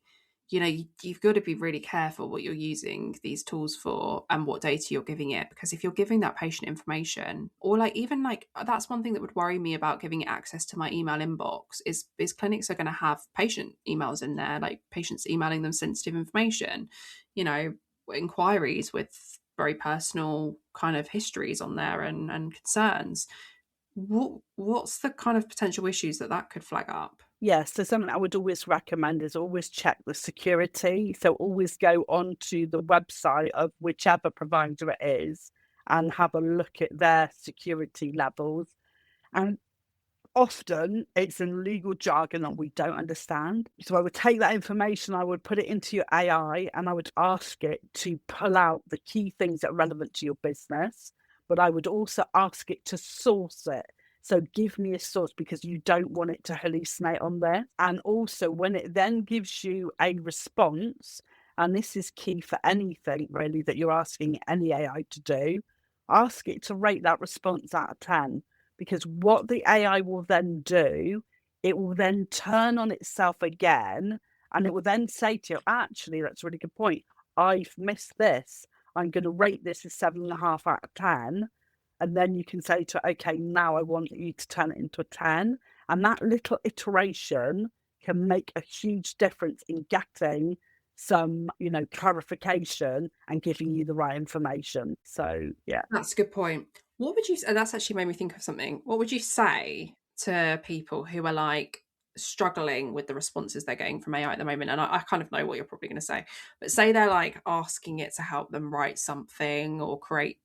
you've got to be really careful what you're using these tools for and what data you're giving it, because if you're giving that patient information, or like even like that's one thing that would worry me about giving it access to my email inbox is clinics are going to have patient emails in there, like patients emailing them sensitive information, you know, inquiries with very personal kind of histories on there and concerns. What's the kind of potential issues that could flag up? Yes, so something I would always recommend is always check the security. So always go onto the website of whichever provider it is and have a look at their security levels. And often it's in legal jargon that we don't understand. So I would take that information, I would put it into your AI, and I would ask it to pull out the key things that are relevant to your business. But I would also ask it to source it. So give me a source, because you don't want it to hallucinate on there. And also, when it then gives you a response, and this is key for anything really that you're asking any AI to do, ask it to rate that response out of 10, because what the AI will then do, it will then turn on itself again, and it will then say to you, actually, that's a really good point. I've missed this. I'm going to rate this as 7.5 out of 10. And then you can say to it, okay, now I want you to turn it into a 10. And that little iteration can make a huge difference in getting some, clarification and giving you the right information. So, yeah. That's a good point. What would you and that's actually made me think of something. What would you say to people who are like struggling with the responses they're getting from AI at the moment? And I kind of know what you're probably going to say, but say they're like asking it to help them write something or create,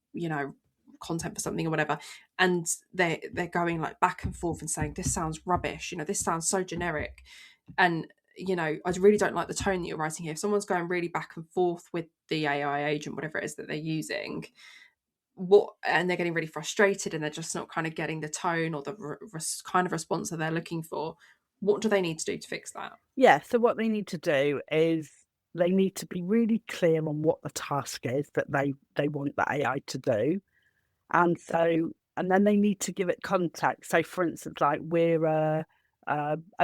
content for something or whatever, and they're going like back and forth and saying this sounds rubbish, this sounds so generic, and I really don't like the tone that you're writing here. If someone's going really back and forth with the AI agent, whatever it is that they're using, and they're getting really frustrated and they're just not kind of getting the tone or the kind of response that they're looking for, what do they need to do to fix that? Yeah, so what they need to do is they need to be really clear on what the task is that they want the AI to do. And then they need to give it context. So for instance, like we're a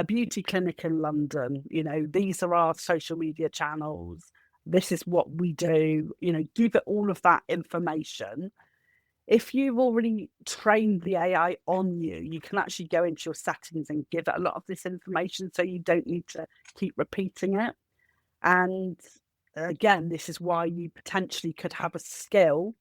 beauty clinic in London, these are our social media channels. This is what we do, give it all of that information. If you've already trained the AI on you, you can actually go into your settings and give it a lot of this information, so you don't need to keep repeating it. And again, this is why you potentially could have a skill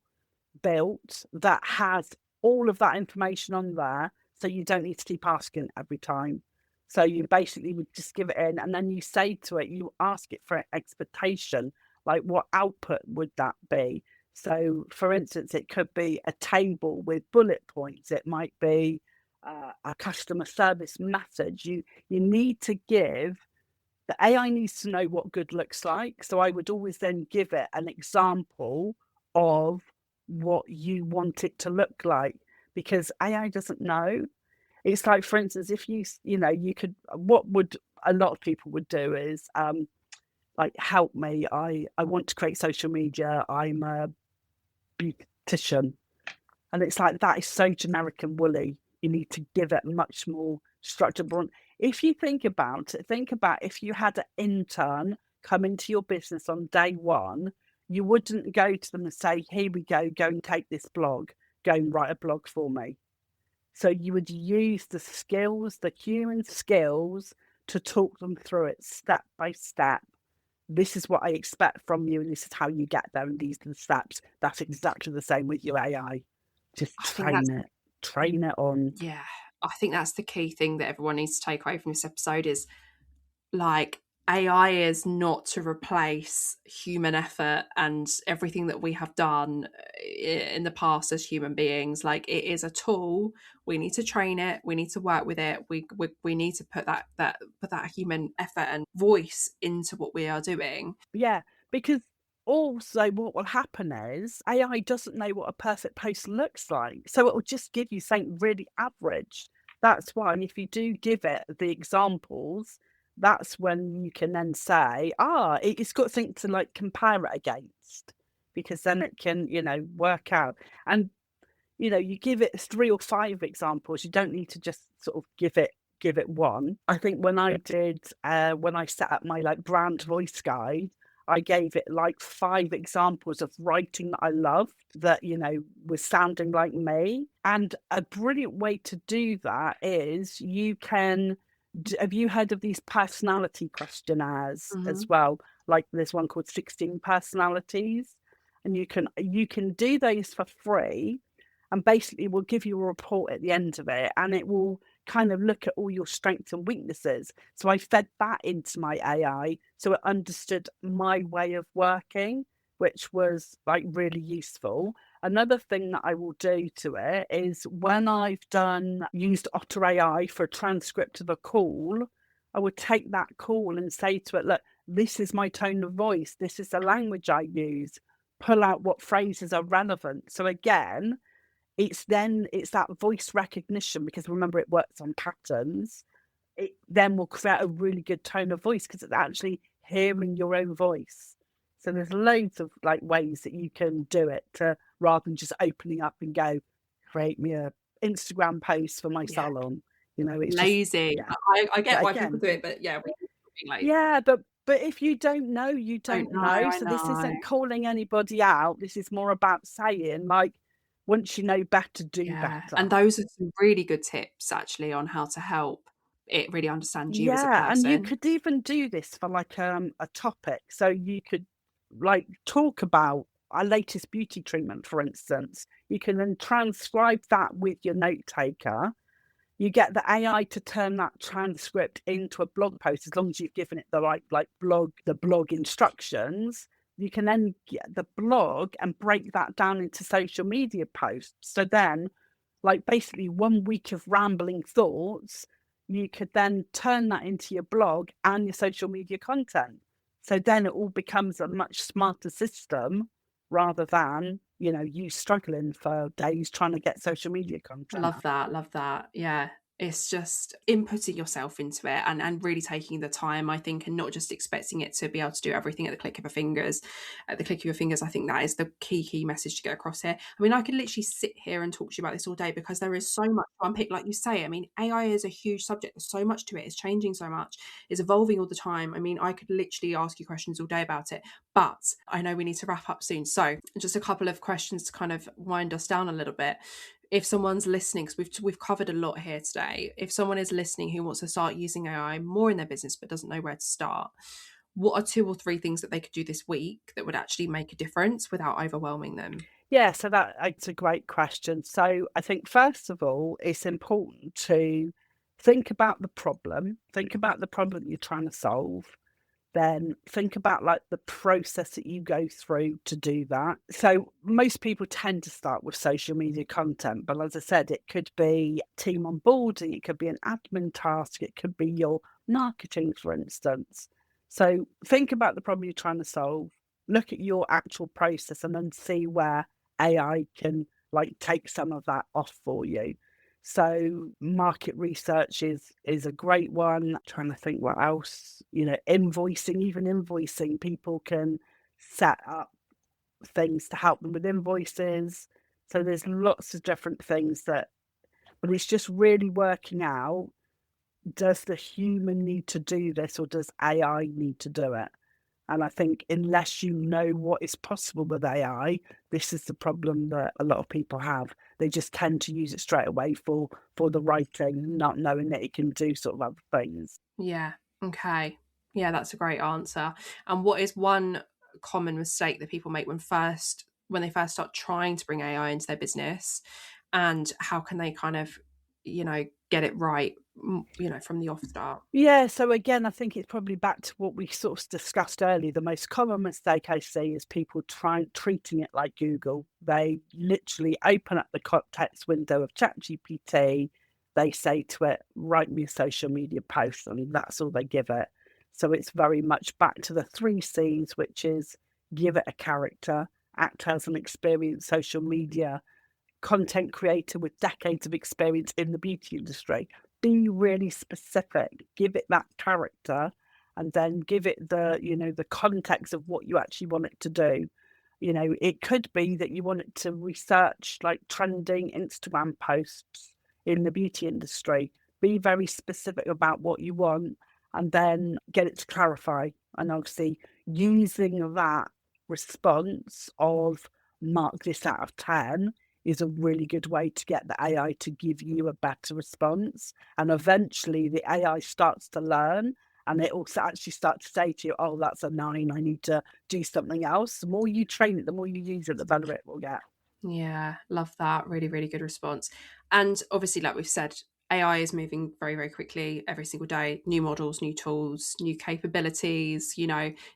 built that has all of that information on there, so you don't need to keep asking every time. So you basically would just give it in, and then you say to it, you ask it for an expectation, like what output would that be? So, for instance, it could be a table with bullet points. It might be a customer service message. You need to give the AI needs to know what good looks like. So I would always then give it an example of what you want it to look like, because AI doesn't know. It's like, for instance, if you could, what would a lot of people would do is, like, help me. I want to create social media. I'm a beautician. And it's like, that is so generic and woolly. You need to give it much more structure. If you think about it, think about if you had an intern come into your business on day one, you wouldn't go to them and say, here we go and take this blog, go and write a blog for me. So you would use the skills, the human skills, to talk them through it step by step. This is what I expect from you, and this is how you get there, and these are the steps. That's exactly the same with your AI. Just I think that's train it on. Yeah, I think that's the key thing that everyone needs to take away from this episode is like AI is not to replace human effort and everything that we have done in the past as human beings. Like it is a tool. We need to train it. We need to work with it. We need to put that human effort and voice into what we are doing. Yeah, because also what will happen is AI doesn't know what a perfect post looks like. So it will just give you something really average. That's why, and if you do give it the examples, that's when you can then say, it's got something to like compare it against, because then it can, work out. And you give it 3 or 5 examples. You don't need to just sort of give it one. I think when I set up my, like, brand voice guide, I gave it, like, 5 examples of writing that I loved that, was sounding like me. And a brilliant way to do that is you can have you heard of these personality questionnaires Hmm. as well? Like, there's one called 16 Personalities, and you can do those for free, and basically will give you a report at the end of it, and it will kind of look at all your strengths and weaknesses. So I fed that into my AI so it understood my way of working, which was like really useful. Another thing that I will do to it is when I've used Otter AI for a transcript of a call, I would take that call and say to it, look, this is my tone of voice, this is the language I use, pull out what phrases are relevant. So again, it's that voice recognition, because remember it works on patterns. It then will create a really good tone of voice because it's actually hearing your own voice. So there's loads of like ways that you can do it rather than just opening up and go, create me a Instagram post for my Yeah, salon. It's just, lazy. yeah. I But get why people again, do it, but yeah, we being lazy. yeah, but if you don't know, you Don't don't know. know. I So this know. isn't calling anybody out. This is more about saying, like, once you know better, do Yeah, and better. those are some really good tips actually on how to help it really understand you as a Yeah, and you person. cod even do this for like a topic. So you could like talk about our latest beauty treatment, for instance. You can then transcribe that with your note taker. You get the AI to turn that transcript into a blog post as long as you've given it the right the blog instructions. You can then get the blog and break that down into social media posts. So then, like, basically 1 week of rambling thoughts, you could then turn that into your blog and your social media content. So then it all becomes a much smarter system rather than, you struggling for days trying to get social media content Love out. that, love that. Yeah. It's just inputting yourself into it and really taking the time, I think, and not just expecting it to be able to do everything at the click of a fingers. At the click of your fingers, I think that is the key message to get across here. I mean, I could literally sit here and talk to you about this all day because there is so much to unpick, like you say. I mean, AI is a huge subject. There's so much to it. It's changing so much. It's evolving all the time. I mean, I could literally ask you questions all day about it, but I know we need to wrap up soon. So just a couple of questions to kind of wind us down a little bit. If someone's listening, because we've covered a lot here today, if someone is listening who wants to start using AI more in their business but doesn't know where to start, what are 2 or 3 things that they could do this week that would actually make a difference without overwhelming them? Yeah, so that's a great question. So I think first of all, it's important to think about the problem you're trying to solve, then think about like the process that you go through to do that. So most people tend to start with social media content, but as I said, it could be team onboarding, it could be an admin task, it could be your marketing, for instance. So think about the problem you're trying to solve, look at your actual process, and then see where AI can like take some of that off for you. So market research is a great one. Trying to think what else, invoicing, even invoicing, people can set up things to help them with invoices. So there's lots of different things but it's just really working out, does the human need to do this or does AI need to do it? And I think unless you know what is possible with AI, this is the problem that a lot of people have. They just tend to use it straight away for the writing, not knowing that it can do sort of other things. Yeah. Okay. Yeah, that's a great answer. And what is one common mistake that people make when they first start trying to bring AI into their business, and how can they kind of, get it right, from the off start? Yeah, so again, I think it's probably back to what we sort of discussed earlier. The most common mistake I see is people treating it like Google. They literally open up the context window of ChatGPT. They say to it, "Write me a social media post," and that's all they give it. So it's very much back to the 3 Cs, which is give it a character, act as an experienced social media content creator with decades of experience in the beauty industry. Be really specific, give it that character, and then give it the context of what you actually want it to do. It could be that you want it to research like trending Instagram posts in the beauty industry. Be very specific about what you want and then get it to clarify. And obviously, using that response of mark this out of 10 is a really good way to get the AI to give you a better response. And eventually, the AI starts to learn and it also actually starts to say to you, oh, that's a 9. I need to do something else. The more you train it, the more you use it, the better it will get. Yeah, love that. Really, really good response. And obviously, like we've said, AI is moving very, very quickly every single day. New models, new tools, new capabilities,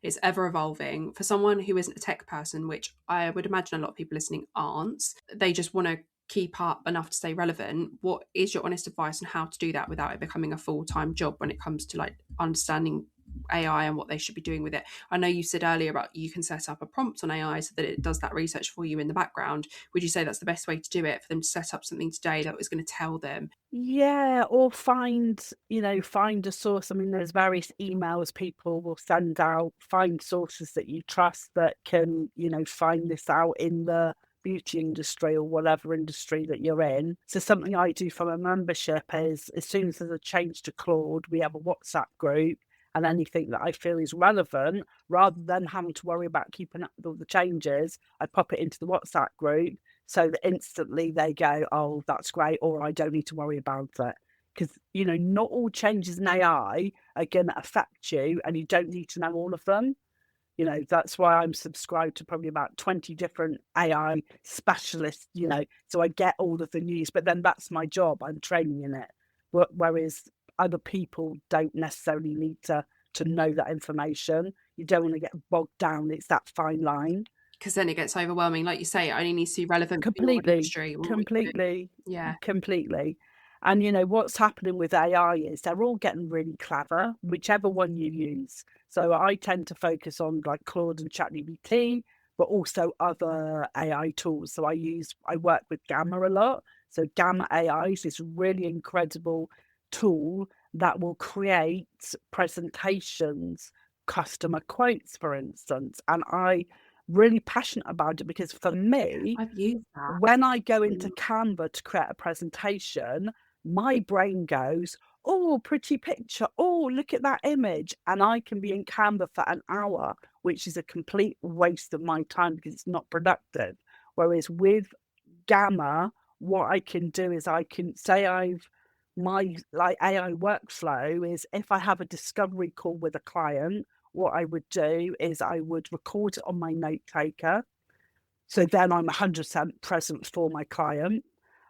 it's ever evolving. For someone who isn't a tech person, which I would imagine a lot of people listening aren't, they just want to keep up enough to stay relevant. What is your honest advice on how to do that without it becoming a full-time job when it comes to like understanding AI and what they should be doing with it? I know you said earlier about you can set up a prompt on AI so that it does that research for you in the background. Would you say that's the best way to do it, for them to set up something today that was going to tell them? Yeah, or find a source. I mean, there's various emails people will send out. Find sources that you trust that can, find this out in the beauty industry or whatever industry that you're in. So something I do from a membership is as soon as there's a change to Claude, we have a WhatsApp group and anything that I feel is relevant, rather than having to worry about keeping up with all the changes, I pop it into the WhatsApp group so that instantly they go, oh, that's great, or I don't need to worry about it. Because, not all changes in AI are going to affect you and you don't need to know all of them. That's why I'm subscribed to probably about 20 different AI specialists, so I get all of the news, but then that's my job. I'm training in it. Whereas other people don't necessarily need to know that information. You don't want to get bogged down. It's that fine line. Because then it gets overwhelming. Like you say, it only needs to be relevant for your Completely, industry or what you're doing. completely, Yeah. completely. And what's happening with AI is they're all getting really clever, whichever one you use. So I tend to focus on like Claude and ChatGPT, but also other AI tools. So I work with Gamma a lot. So Gamma AI is this really incredible tool that will create presentations, customer quotes, for instance. And I really passionate about it because for me, I've used that. when I go into Canva to create a presentation, my brain goes, oh, pretty picture. Oh, look at that image. And I can be in Canva for an hour, which is a complete waste of my time because it's not productive. Whereas with Gamma, what I can do is I can say my like AI workflow is if I have a discovery call with a client, what I would do is I would record it on my note taker. So then I'm 100% present for my client.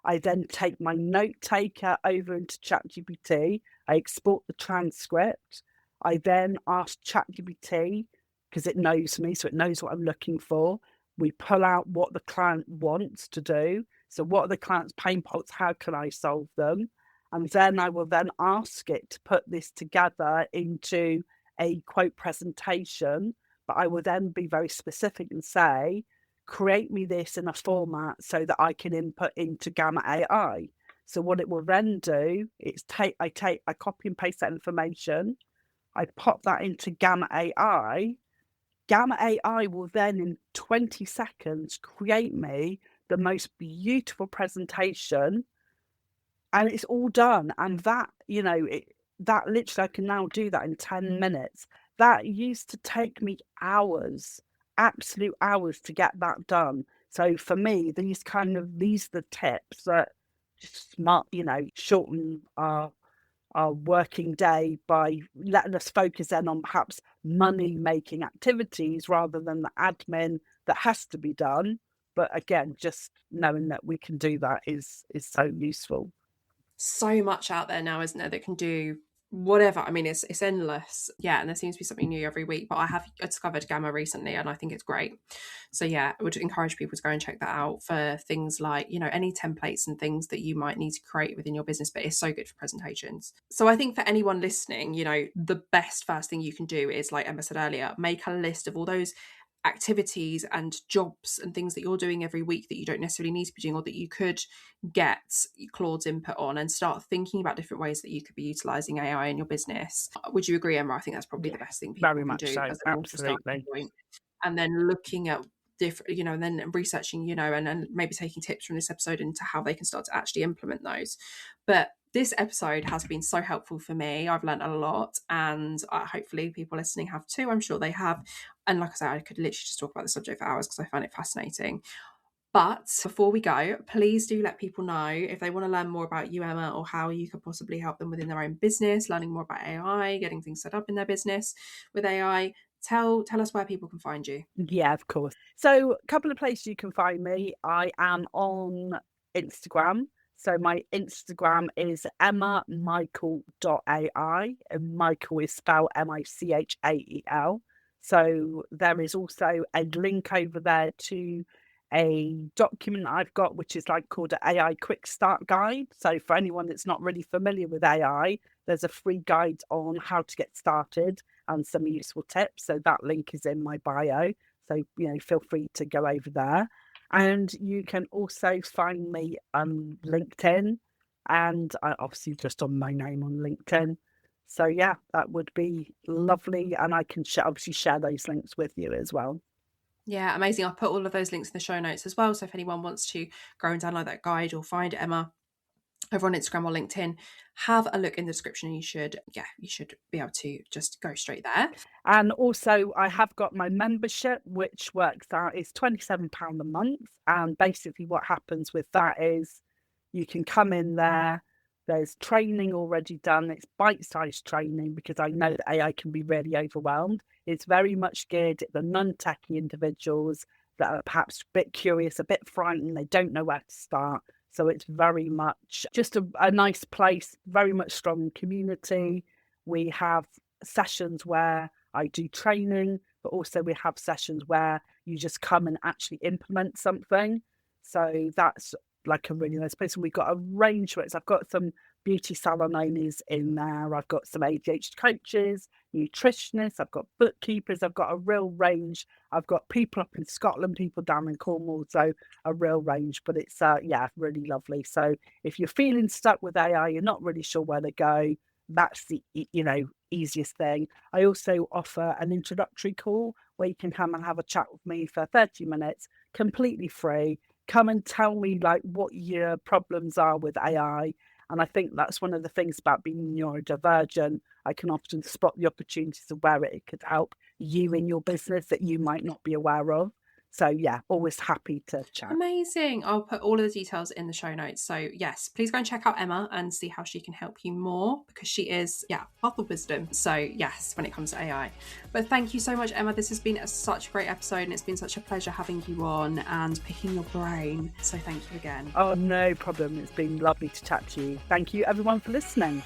I then take my note taker over into ChatGPT. I export the transcript. I then ask ChatGPT, because it knows me, so it knows what I'm looking for. We pull out what the client wants to do. So what are the client's pain points? How can I solve them? And then I will then ask it to put this together into a quote presentation. But I will then be very specific and say, create me this in a format so that I can input into Gamma AI. So what it will then do is I copy and paste that information, I pop that into Gamma AI. Gamma AI will then in 20 seconds create me the most beautiful presentation and it's all done. And that, that literally I can now do that in 10 minutes. That used to take me hours, absolute hours to get that done. So for me, these are the tips that just smart, shorten our working day by letting us focus then on perhaps money making activities rather than the admin that has to be done. But again, just knowing that we can do that is so useful. So much out there now, isn't there, that can do whatever. I mean, it's endless. Yeah, and there seems to be something new every week. But I have discovered Gamma recently, and I think it's great. So yeah, I would encourage people to go and check that out for things like, any templates and things that you might need to create within your business. But it's so good for presentations. So I think for anyone listening, the best first thing you can do is, like Emma said earlier, make a list of all those activities and jobs and things that you're doing every week that you don't necessarily need to be doing, or that you could get Claude's input on, and start thinking about different ways that you could be utilizing AI in your business. Would you agree, Emma? I think that's probably Yeah, the best thing very people can much do so. as an initial starting Absolutely. point. And then looking at different, and then researching, and maybe taking tips from this episode into how they can start to actually implement those. But this episode has been so helpful for me. I've learned a lot, and hopefully people listening have too. I'm sure they have. And like I said, I could literally just talk about the subject for hours because I find it fascinating. But before we go, please do let people know if they want to learn more about you, Emma, or how you could possibly help them within their own business, learning more about AI, getting things set up in their business with AI. Tell us where people can find you. Yeah, of course. So, a couple of places you can find me. I am on Instagram. So, my Instagram is emmamichael.ai, and Michael is spelled Michael. So, there is also a link over there to a document I've got, which is like called an AI Quick Start Guide. So, for anyone that's not really familiar with AI, there's a free guide on how to get started and some useful tips. So, that link is in my bio. So, feel free to go over there. And you can also find me on LinkedIn, and I obviously just on my name on LinkedIn. So, yeah, that would be lovely. And I can obviously share those links with you as well. Yeah, amazing. I'll put all of those links in the show notes as well. So if anyone wants to go and download that guide or find Emma over on Instagram or LinkedIn, have a look in the description. You should be able to just go straight there. And also, I have got my membership, which works out is £27 a month. And basically, what happens with that is you can come in there. There's training already done. It's bite-sized training because I know that AI can be really overwhelmed. It's very much geared at the non-techie individuals that are perhaps a bit curious, a bit frightened. They don't know where to start. So it's very much just a nice place, very much strong community. We have sessions where I do training, but also we have sessions where you just come and actually implement something. So that's like a really nice place. And we've got a range of it. So I've got some beauty salon owners in there. I've got some ADHD coaches, nutritionists. I've got bookkeepers. I've got a real range. I've got people up in Scotland, people down in Cornwall. So a real range, but it's, really lovely. So if you're feeling stuck with AI, you're not really sure where to go, that's the, easiest thing. I also offer an introductory call where you can come and have a chat with me for 30 minutes, completely free. Come and tell me like what your problems are with AI. And I think that's one of the things about being neurodivergent. I can often spot the opportunities of where it could help you in your business that you might not be aware of. So yeah, always happy to chat. Amazing. I'll put all of the details in the show notes. So yes, please go and check out Emma and see how she can help you more, because she is, path of wisdom. So yes, when it comes to AI. But thank you so much, Emma. This has been such a great episode, and it's been such a pleasure having you on and picking your brain. So thank you again. Oh, no problem. It's been lovely to chat to you. Thank you everyone for listening.